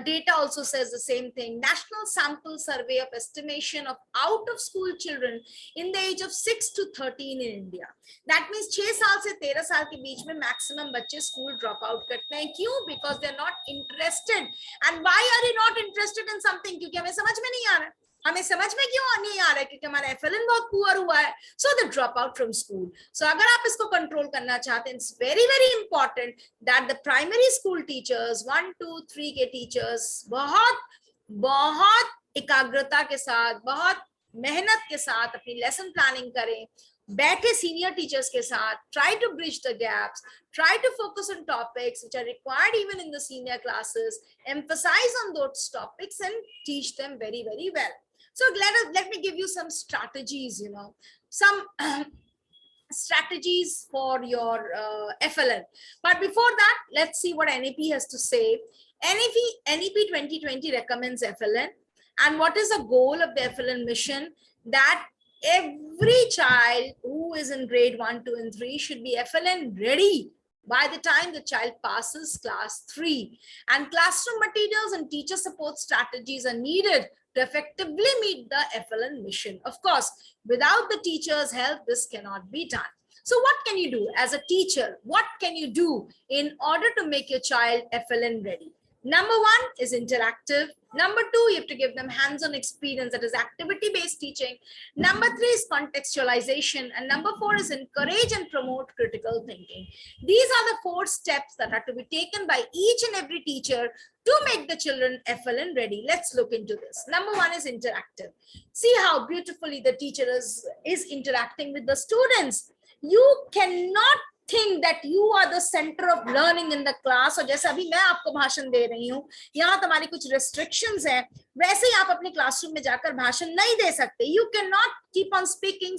data also says the same thing. National Sample Survey of Estimation of out-of-school children in the age of 6 to 13 in India. That means 6 साल से 13 साल के बीच में maximum बच्चे school drop out करते हैं. क्यों? Because they're not interested. And why are you not interested in something? क्योंकि हमें समझ में नहीं आ रहा है. हमें समझ में क्यों नहीं आ रहा है? क्योंकि हमारा FLN बहुत पुअर हुआ है. So they drop out from school. So अगर आप इसको कंट्रोल करना चाहते हैं, it's very, very important that the primary school teachers, 1, 2, 3 के teachers बहुत एकाग्रता के साथ, बहुत मेहनत के साथ अपनी lesson planning करें. बैठे senior teachers के साथ, try to bridge the gaps, try to focus on topics which are required even in the senior classes, emphasize on those topics and teach them very, very well. So let me give you some strategies, some strategies for your FLN. But before that, let's see what NEP has to say. NEP 2020 recommends FLN. And what is the goal of the FLN mission? That every child who is in grade 1, 2, and 3 should be FLN ready by the time the child passes class 3. And classroom materials and teacher support strategies are needed to effectively meet the FLN mission. Of course, without the teacher's help, this cannot be done. So what can you do as a teacher? What can you do in order to make your child FLN ready? Number 1 is interactive. Number 2, you have to give them hands-on experience, that is activity-based teaching. Number 3 is contextualization. And number 4 is encourage and promote critical thinking. These are the 4 steps that are to be taken by each and every teacher to make the children FLN ready. Let's look into this. Number 1 is interactive. See how beautifully the teacher is interacting with the students. You cannot think that you are the center of learning in the class. और जैसे अभी मैं आपको भाषण दे रही हूँ, यहाँ तुम्हारी कुछ restrictions हैं, वैसे ही आप अपने क्लासरूम में जाकर भाषण नहीं दे सकते. You cannot keep on speaking.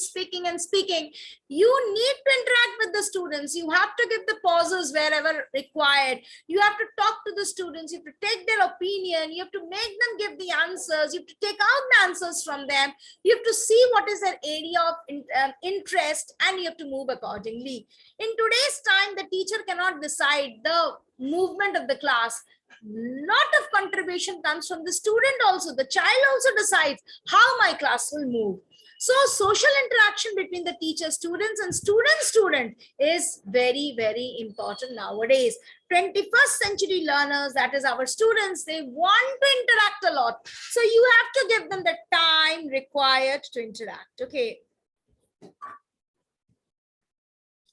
You need to interact with the students. You have to give the pauses wherever required. You have to talk to the students. You have to take their opinion. You have to make them give the answers. You have to take out the answers from them. You have to see what is their area of interest, and you have to move accordingly. In today's time, the teacher cannot decide the movement of the class. Lot of contribution comes from the student also. The child also decides how my class will move. So social interaction between the teacher, students, and student is very, very important nowadays. 21st century learners, that is our students, they want to interact a lot. So you have to give them the time required to interact. Okay.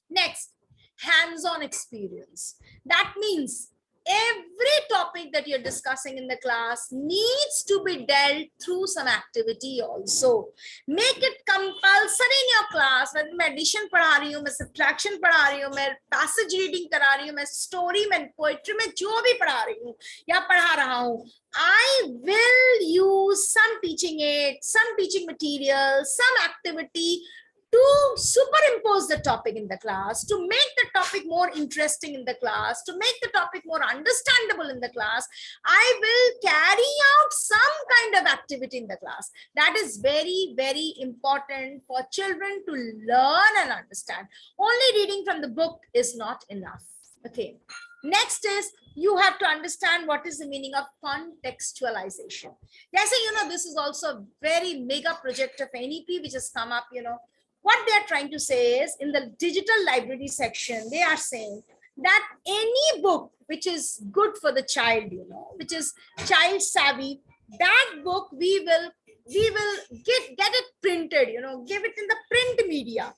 Next, hands-on experience. That means every topic that you're discussing in the class needs to be dealt through some activity also. Make it compulsory in your class. Whether मैं addition पढ़ा रही हूँ, मैं subtraction पढ़ा रही हूँ, मैं passage reading करा रही हूँ, मैं story में poetry में जो भी पढ़ा रही हूँ या पढ़ा रहा हूँ, I will use some teaching aid, some teaching material, some activity to superimpose the topic in the class, to make the topic more interesting in the class, to make the topic more understandable in the class. I will carry out some kind of activity in the class. That is very, very important for children to learn and understand. Only reading from the book is not enough. Okay. Next is you have to understand what is the meaning of contextualization. Yes, this is also a very mega project of NEP which has come up, What they are trying to say is in the digital library section, they are saying that any book which is good for the child, which is child savvy, that book we will get it printed, give it in the print media.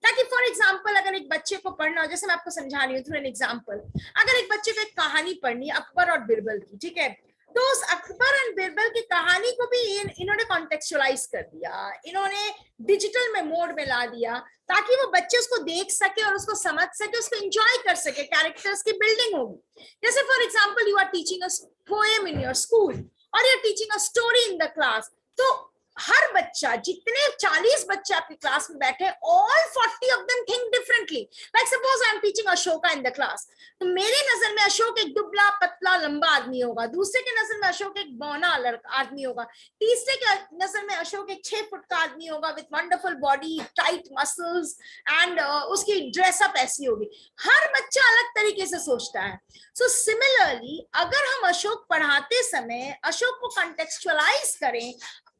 ताकि for example अगर एक बच्चे को पढ़ना हो, जैसे मैं आपको समझा रही हूँ थ्रू एन एग्जाम्पल, अगर एक बच्चे को एक कहानी पढ़नी अकबर और बिरबल की, ठीक है, तो उस अकबर एंड बिरबल की कहानी को भी इन्होंने कॉन्टेक्चुअलाइज कर दिया, इन्होंने डिजिटल में मोड में ला दिया ताकि वो बच्चे उसको देख सके और उसको समझ सके, उसको एंजॉय कर सके, कैरेक्टर्स की बिल्डिंग होगी. जैसे for example you are teaching a poem in your school और you are teaching a story in the class, तो हर बच्चा, जितने 40 बच्चे आपकी क्लास में बैठे, all 40 of them think differently. Like suppose I am teaching Ashoka in the class. तो मेरे नजर में अशोक एक दुबला पतला लंबा आदमी होगा, दूसरे के नजर में अशोक एक बौना आदमी होगा, तीसरे के नजर में अशोक एक 6 फुट का आदमी होगा with wonderful body, tight muscles and उसकी ड्रेसअप ऐसी होगी. हर बच्चा अलग तरीके से सोचता है. So similarly, अगर हम अशोक पढ़ाते समय अशोक को contextualize करें,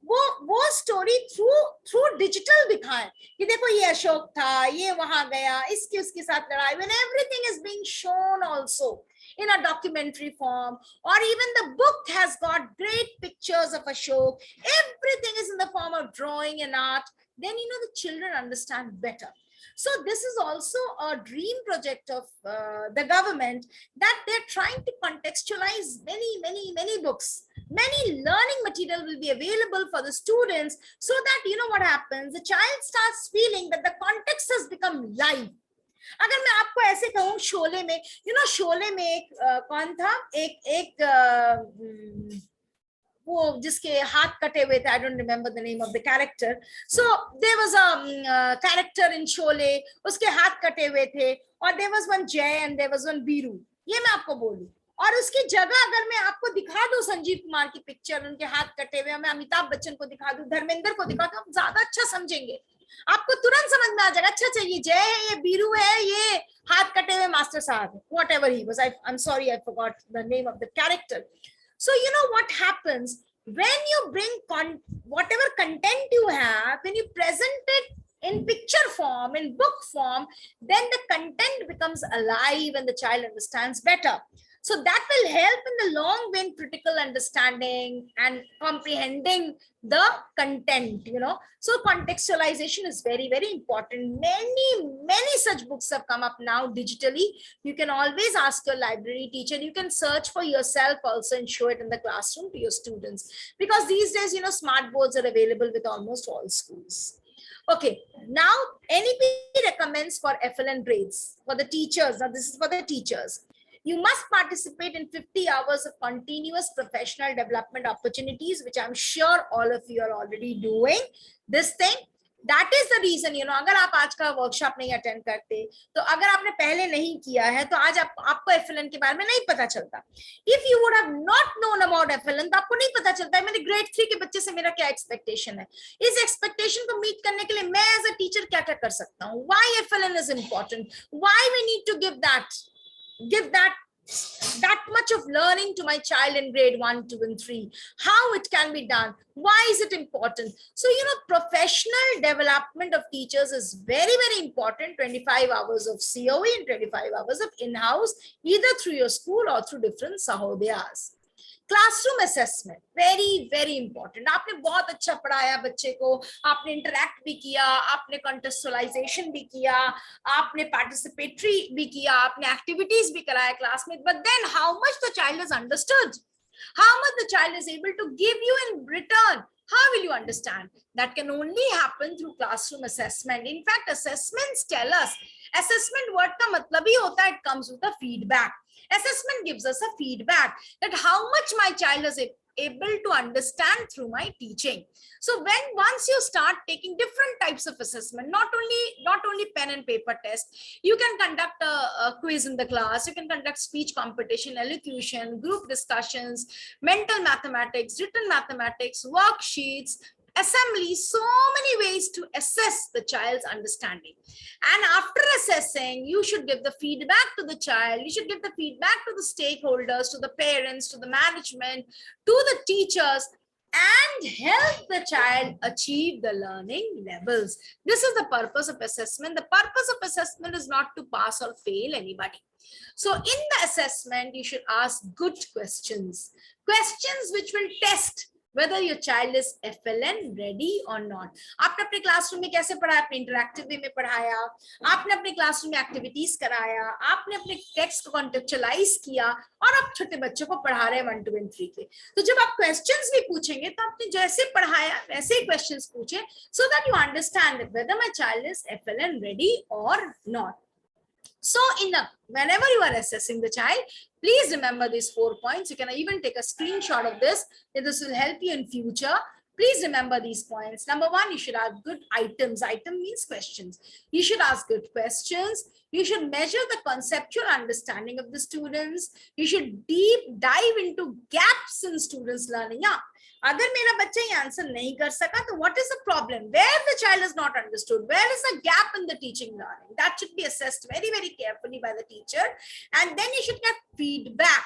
वो स्टोरी थ्रू डिजिटल दिखाएं कि देखो ये अशोक था, ये वहां गया, इसकी उसके साथ लड़ाई, when everything is being shown also in a documentary form, or even the book has got great pictures of Ashok, everything is in the form of drawing and art, then the children understand better. So this is also a dream project of the government, that they're trying to contextualize many books. Many learning material will be available for the students, so that what happens, the child starts feeling that the context has become live. अगर मैं आपको ऐसे कहूँ शोले में, शोले में एक कौन था, एक वो जिसके हाथ कटे हुए थे, I don't remember the name of the character. So there was a character in Sholay, उसके हाथ कटे हुए थे, और there was one Jay and there was one Biru. ये मैं आपको बोलूं, और उसकी जगह अगर मैं आपको दिखा दूं संजीव कुमार की पिक्चर, उनके हाथ कटे हुए, मैं अमिताभ बच्चन को दिखा दूं, धर्मेंद्र को दिखा दूं, आप ज्यादा अच्छा समझेंगे, आपको तुरंत समझ में आ जाएगा, अच्छा ये जय है, ये बीरू है, ये हाथ कटे हुए मास्टर साहब है, whatever he was. I'm sorry, I forgot the name of the character. So what happens when you bring whatever content you have, when you present it in picture form, in book form, then the content becomes alive and the child understands better. So that will help in the long run critical understanding and comprehending the content, So contextualization is very, very important. Many such books have come up now digitally. You can always ask your library teacher. You can search for yourself also and show it in the classroom to your students. Because these days, smart boards are available with almost all schools. Okay, now NEP recommends for FLN grades for the teachers. Now this is for the teachers. You must participate in 50 hours of continuous professional development opportunities, which I'm sure all of you are already doing. This thing, that is the reason, अगर आप आज का workshop नहीं attend करते, तो अगर आपने पहले नहीं किया है, तो आज आपको FLN के बारे में नहीं पता चलता. If you would have not known about FLN, तो आपको नहीं पता चलता है मेरे ग्रेड 3 के बच्चे से मेरा क्या एक्सपेक्टेशन है, इस एक्सपेक्टेशन को मीट करने के लिए मैं एज अ टीचर क्या क्या कर सकता हूँ, why FLN is important, why we need to give that much of learning to my child in grade 1, 2 and 3, how it can be done, why is it important. So professional development of teachers is very, very important. 25 hours of COE and 25 hours of in-house, either through your school or through different sahodayas. Classroom assessment very very important. आपने बहुत अच्छा पढ़ाया बच्चे को, आपने interact भी किया, आपने कॉन्टेक्सचुअलाइजेशन भी किया, आपने पार्टिसिपेटरी भी किया, आपने एक्टिविटीज भी कराया क्लास में, but then how much the child is understood, how much the child is able to give you in return, how will you understand? That can only happen through classroom assessment. In fact, assessments tell us, assessment word ka matlab hi hota hai, it comes with a feedback. Assessment gives us a feedback that how much my child is able to understand through my teaching. So when once you start taking different types of assessment, not only pen and paper test, you can conduct a quiz in the class, you can conduct speech competition, elocution, group discussions, mental mathematics, written mathematics, worksheets, assembly, so many ways to assess the child's understanding. And after assessing, you should give the feedback to the child, you should give the feedback to the stakeholders, to the parents, to the management, to the teachers, and help the child achieve the learning levels. This is the purpose of assessment. The purpose of assessment is not to pass or fail anybody. So in the assessment, you should ask good questions, questions which will test whether your child is FLN ready or not. आपने अपने classroom में कैसे पढ़ाया? आपने interactive वे में पढ़ाया, आपने अपने क्लासरूम में एक्टिविटीज कराया, आपने अपने टेक्स्ट को कॉन्टेक्चुअलाइज किया, और आप छोटे बच्चों को पढ़ा रहे हैं 1, 2 and 3 के. तो जब आप क्वेश्चंस भी पूछेंगे तो आपने जैसे पढ़ाया वैसे ही क्वेश्चंस पूछे, so that you understand whether my child is FLN ready or not. So whenever you are assessing the child, please remember these 4 points. You can even take a screenshot of this. This will help you in future. Please remember these points. Number 1, you should ask good items. Item means questions. You should ask good questions. You should measure the conceptual understanding of the students. You should deep dive into gaps in students' learning. Yeah. अगर मेरा बच्चा ये answer नहीं कर सका तो what is the problem? Where the child is not understood? Where is the gap in the teaching learning? That should be assessed very, very carefully by the teacher. And then you should get feedback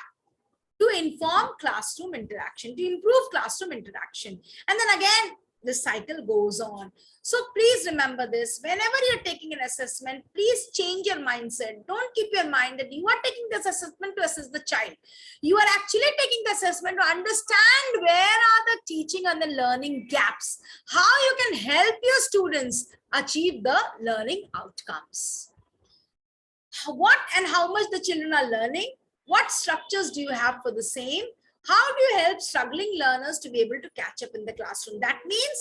to inform classroom interaction, to improve classroom interaction. And then again, this cycle goes on. So please remember this. Whenever you're taking an assessment, please change your mindset. Don't keep your mind that you are taking this assessment to assess the child. You are actually taking the assessment to understand where are the teaching and the learning gaps, how you can help your students achieve the learning outcomes. What and how much the children are learning, what structures do you have for the same? How do you help struggling learners to be able to catch up in the classroom? That means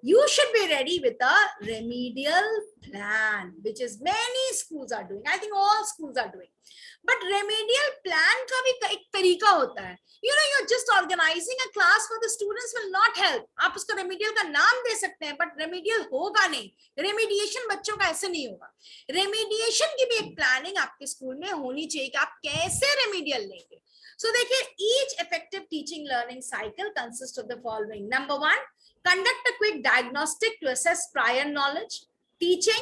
you should be ready with a remedial plan, which is many schools are doing. I think all schools are doing. But remedial plan का भी एक तरीका होता है. You know, you're just organizing a class for the students will not help. आप उसको remedial का नाम दे सकते हैं, but remedial होगा नहीं. Remediation बच्चों का ऐसे नहीं होगा. Remediation की भी एक planning आपके स्कूल में होनी चाहिए कि आप कैसे remedial लेंगे. So each effective teaching learning cycle consists of the following. Number 1, conduct a quick diagnostic to assess prior knowledge, teaching,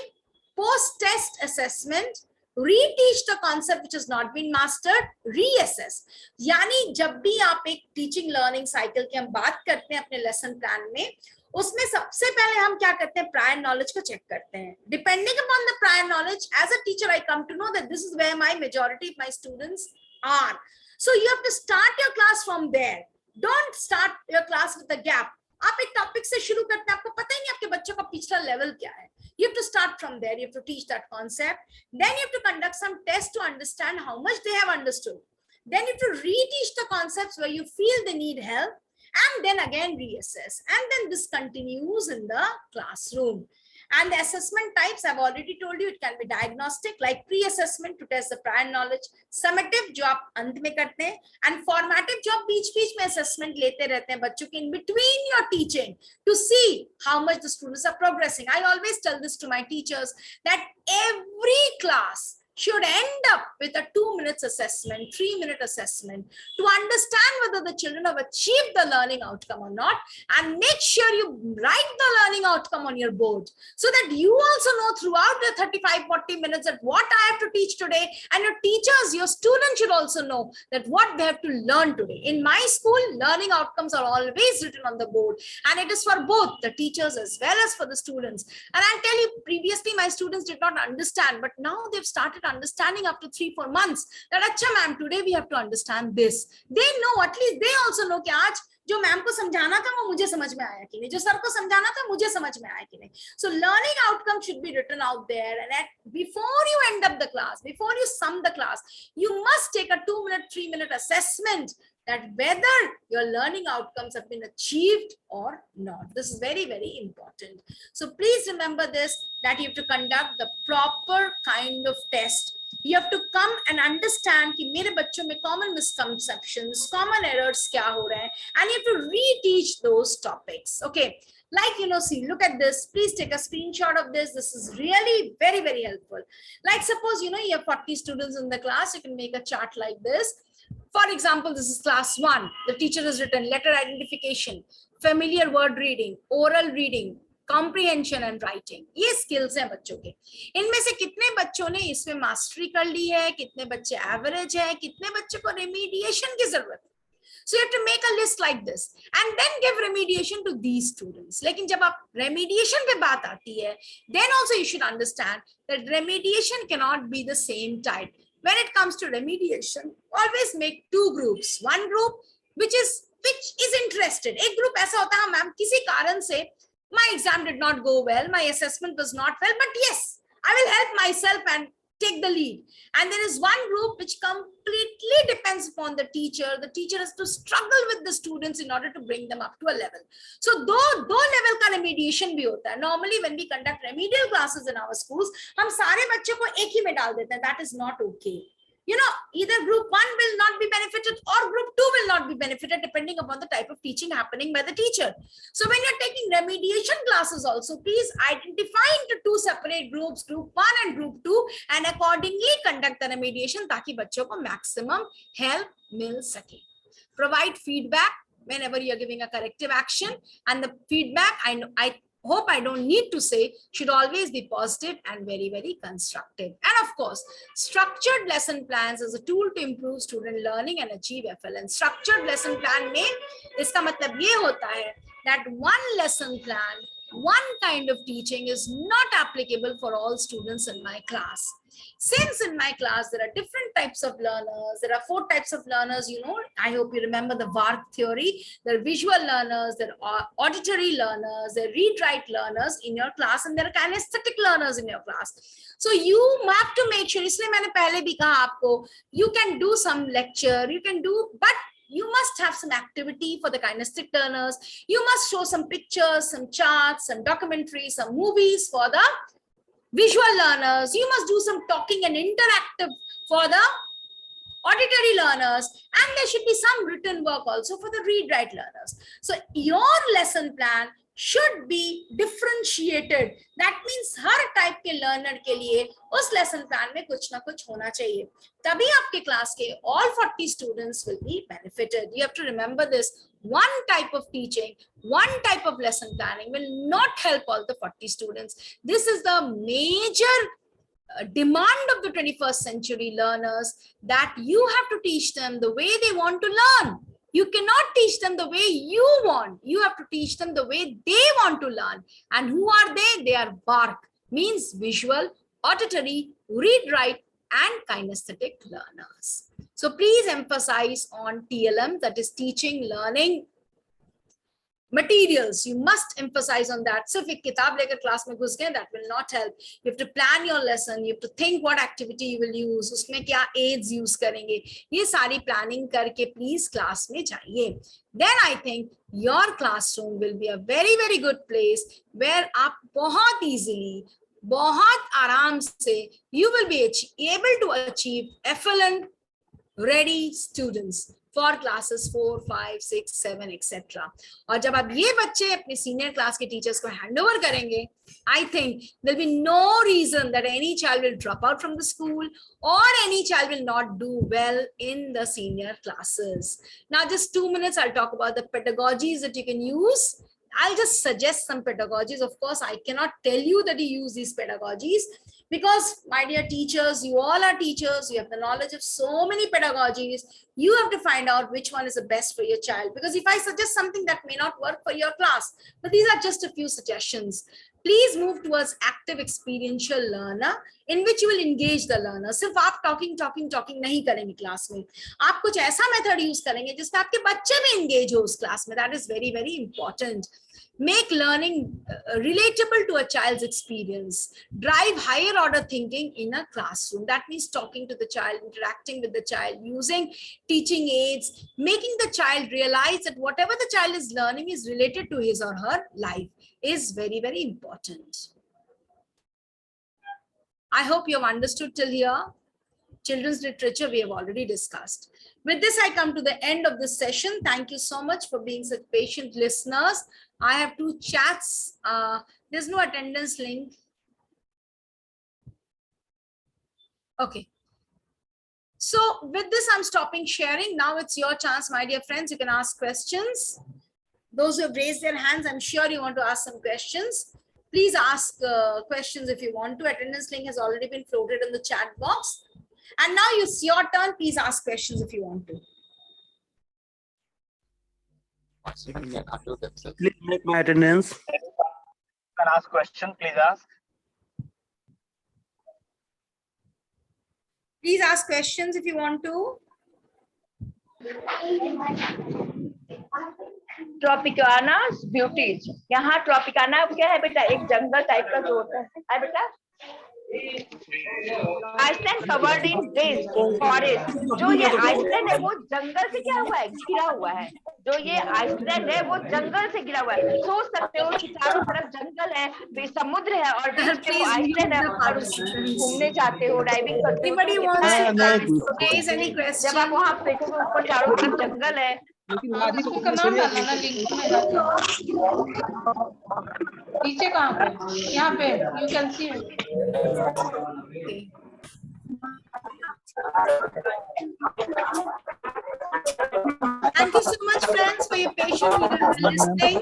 post-test assessment, reteach the concept which has not been mastered, reassess. यानी जब भी आप एक teaching learning cycle की हम बात करते हैं अपने lesson plan में, उसमें सबसे पहले हम क्या करते हैं? prior knowledge को check करते हैं. Depending upon the prior knowledge, as a teacher, I come to know that this is where my majority of my students are. So you have to start your class from there. Don't start your class with a gap. आप एक topic से शुरू करते हैं, आपको पता ही नहीं आपके बच्चों का पिछला लेवल क्या है. You have to start from there. You have to teach that concept. Then you have to conduct some tests to understand how much they have understood. Then you have to reteach the concepts where you feel they need help, and then again reassess. And then this continues in the classroom. And the assessment types, I've already told you, it can be diagnostic, like pre-assessment to test the prior knowledge, summative जो आप अंत में करते हैं, and formative जो आप बीच-बीच में assessment लेते रहते हैं बच्चों के in between your teaching to see how much the students are progressing. I always tell this to my teachers that every class should end up with a 2-minute assessment, 3-minute assessment to understand whether the children have achieved the learning outcome or not, and make sure you write the learning outcome on your board so that you also know throughout the 35-40 minutes that what I have to teach today, and your teachers, your students should also know that what they have to learn today. In my school, learning outcomes are always written on the board, and it is for both the teachers as well as for the students. And I'll tell you, previously my students did not understand, but now they've started understanding after 3-4 months that acha ma'am, today we have to understand this. They know, at least they also know कि आज जो ma'am को समझाना था वो मुझे समझ में आया कि नहीं, जो सर को समझाना था मुझे समझ में आया कि नहीं. So learning outcome should be written out there, and before you end up the class, before you sum the class, you must take a 2-minute, 3-minute assessment that whether your learning outcomes have been achieved or not. This is very, very important. So please remember this, that you have to conduct the proper kind of test. You have to come and understand कि मेरे बच्चों में common misconceptions, common errors क्या हो रहे हैं, and you have to reteach those topics. Okay, like, you know, see, look at this. Please take a screenshot of this. This is really very, very helpful. Like suppose, you know, you have 40 students in the class. You can make a chart like this. For example, this is class 1. The teacher has written letter identification, familiar word reading, oral reading, comprehension and writing. ये skills हैं बच्चों के. इनमें से कितने बच्चों ने इसमें mastery कर ली है, कितने बच्चे average है, कितने बच्चों को remediation की जरूरत है. So you have to make a list like this and then give remediation to these students. लेकिन जब आप remediation पे बात आती है, then also you should understand that remediation cannot be the same type. When it comes to remediation, always make 2 groups. One group which is interested. एक group ऐसा होता है, मैम किसी कारण से my exam did not go well, my assessment was not well, but yes, I will help myself and take the lead. And there is one group which completely depends upon the teacher. The teacher has to struggle with the students in order to bring them up to a level. So दो level का remediation भी होता है. Normally when we conduct remedial classes in our schools, हम सारे बच्चों को एक ही में डाल देते हैं. That is not okay. You know, either group 1 will not be benefited or group 2 will not be benefited depending upon the type of teaching happening by the teacher. So when you're taking remediation classes also, please identify into 2 separate groups, group 1 and group 2, and accordingly conduct the remediation ताकि बच्चों को maximum help मिल सके. Provide feedback whenever you're giving a corrective action, and the feedback, I hope I don't need to say, should always be positive and very, very constructive. And of course, structured lesson plans is a tool to improve student learning and achieve FLN. Structured lesson plan में इसका मतलब ये होता है that one lesson plan, one kind of teaching is not applicable for all students in my class. Since in my class there are different types of learners, there are 4 types of learners, you know, I hope you remember the VARC theory. There are visual learners, there are auditory learners, there are read-write learners in your class, and there are kinesthetic learners in your class. So you have to make sure, इसलिए मैंने पहले भी कहा आपको, you can do some lecture, you can do, but you must have some activity for the kinesthetic learners. You must show some pictures, some charts, some documentaries, some movies for the visual learners. You must do some talking and interactive for the auditory learners, and there should be some written work also for the read-write learners. So your lesson plan should be differentiated. That means her type के learner के लिए उस lesson plan में कुछ ना कुछ होना चाहिए. तभी आपके class के all 40 students will be benefited. You have to remember this. One type of teaching, one type of lesson planning will not help all the 40 students. This is the major demand of the 21st century learners, that you have to teach them the way they want to learn. You cannot teach them the way you want. You have to teach them the way they want to learn. And who are they? They are VARC, means visual, auditory, read, write, and kinesthetic learners. So please emphasize on TLM, that is teaching, learning, materials. You must emphasize on that. So if you kitab lekar class mein ghus gaye, that will not help. You have to plan your lesson. You have to think what activity you will use. Usme kya aids use karenge. Ye sari planning karke please class mein jaiye. Then I think your classroom will be a very, very good place where aap bahut easily, bahut aaram se, you will be able to achieve FLN ready students for classes 4, 5, 6, 7, etc. और जब आप ये बच्चे अपने senior class के teachers को hand over करेंगे, I think there'll be no reason that any child will drop out from the school or any child will not do well in the senior classes. Now, just 2 minutes, I'll talk about the pedagogies that you can use. I'll just suggest some pedagogies. Of course, I cannot tell you that you use these pedagogies. Because, my dear teachers, you all are teachers, you have the knowledge of so many pedagogies. You have to find out which one is the best for your child. Because if I suggest something that may not work for your class, but these are just a few suggestions. Please move towards active experiential learner in which you will engage the learner. सिर्फ आप talking नहीं करेंगे class में. आप कुछ ऐसा method use करेंगे जिसमें आपके बच्चे भी engage हो उस क्लास में. That is very, very important. Make learning relatable to a child's experience. Drive higher order thinking in a classroom. That means talking to the child, interacting with the child, using teaching aids, making the child realize that whatever the child is learning is related to his or her life is very, very important. I hope you have understood till here. Children's literature we have already discussed. With this, I come to the end of this session. Thank you so much for being such patient listeners. I have 2 chats. There's no attendance link. Okay. So with this, I'm stopping sharing. Now it's your chance, my dear friends. You can ask questions. Those who have raised their hands, I'm sure you want to ask some questions. Please ask questions if you want to. Attendance link has already been floated in the chat box. And now it's your turn. Please ask questions if you want to. Please make my attendance. You can ask question, please ask. Please ask questions if you want to. Tropicana beauties. यहाँ Tropicana क्या है बेटा? एक जंगल type का जो होता है बेटा. Island covered in dense forest. जो ये आइसलैंड है वो जंगल से क्या हुआ है? घिरा हुआ है. जो ये आइसलैंड है वो जंगल से घिरा हुआ है. सोच सकते हो कि चारों तरफ जंगल है, समुद्र है और बीच में वो आइसलैंड है और घूमने जाते हो, डाइविंग करते हो. जब आप वहाँ देखोगे ऊपर चारों तरफ जंगल है. नीचे कहाँ पे? यहाँ पे you can see. Thank you so much, friends, for your patience listening.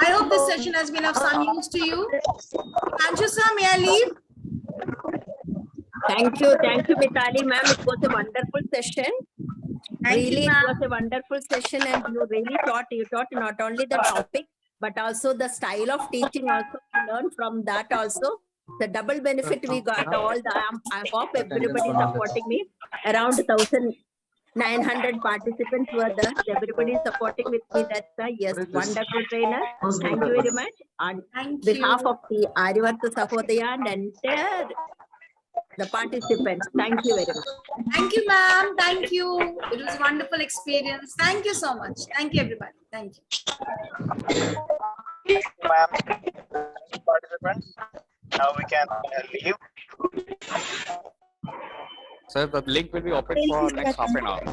I hope this session has been of some use to you. Anju sir, may I leave? Thank you, Mitali ma'am. It was a wonderful session. Really, it was a wonderful session, and you really taught. You taught not only the topic, but also the style of teaching. Also, we learned from that also. The double benefit we got. All the I hope everybody supporting me. Around 1,900 participants were there. Everybody is supporting with me. That's a yes, wonderful trainer. Thank you very much. On behalf of the Aryavarta Sahodaya and entire the participants, thank you very much. Thank you, ma'am. Thank you. It was a wonderful experience. Thank you so much. Thank you, everybody. Thank you. Ma'am, participants, now we can leave. Sir, the link will be open for next half an hour.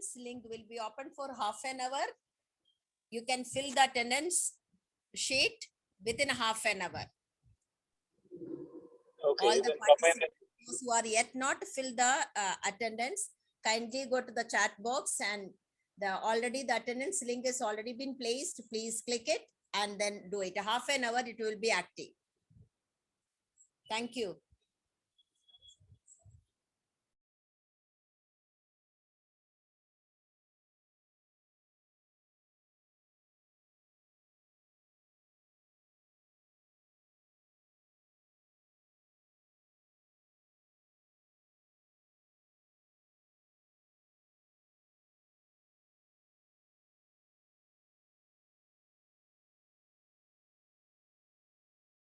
attendance link will be open for half an hour. You can fill the attendance sheet within half an hour. Okay, All you the can comment. participants who are yet not fill the attendance, kindly go to the chat box, and the attendance link has already been placed. Please click it and then do it. Half an hour it will be active. Thank you.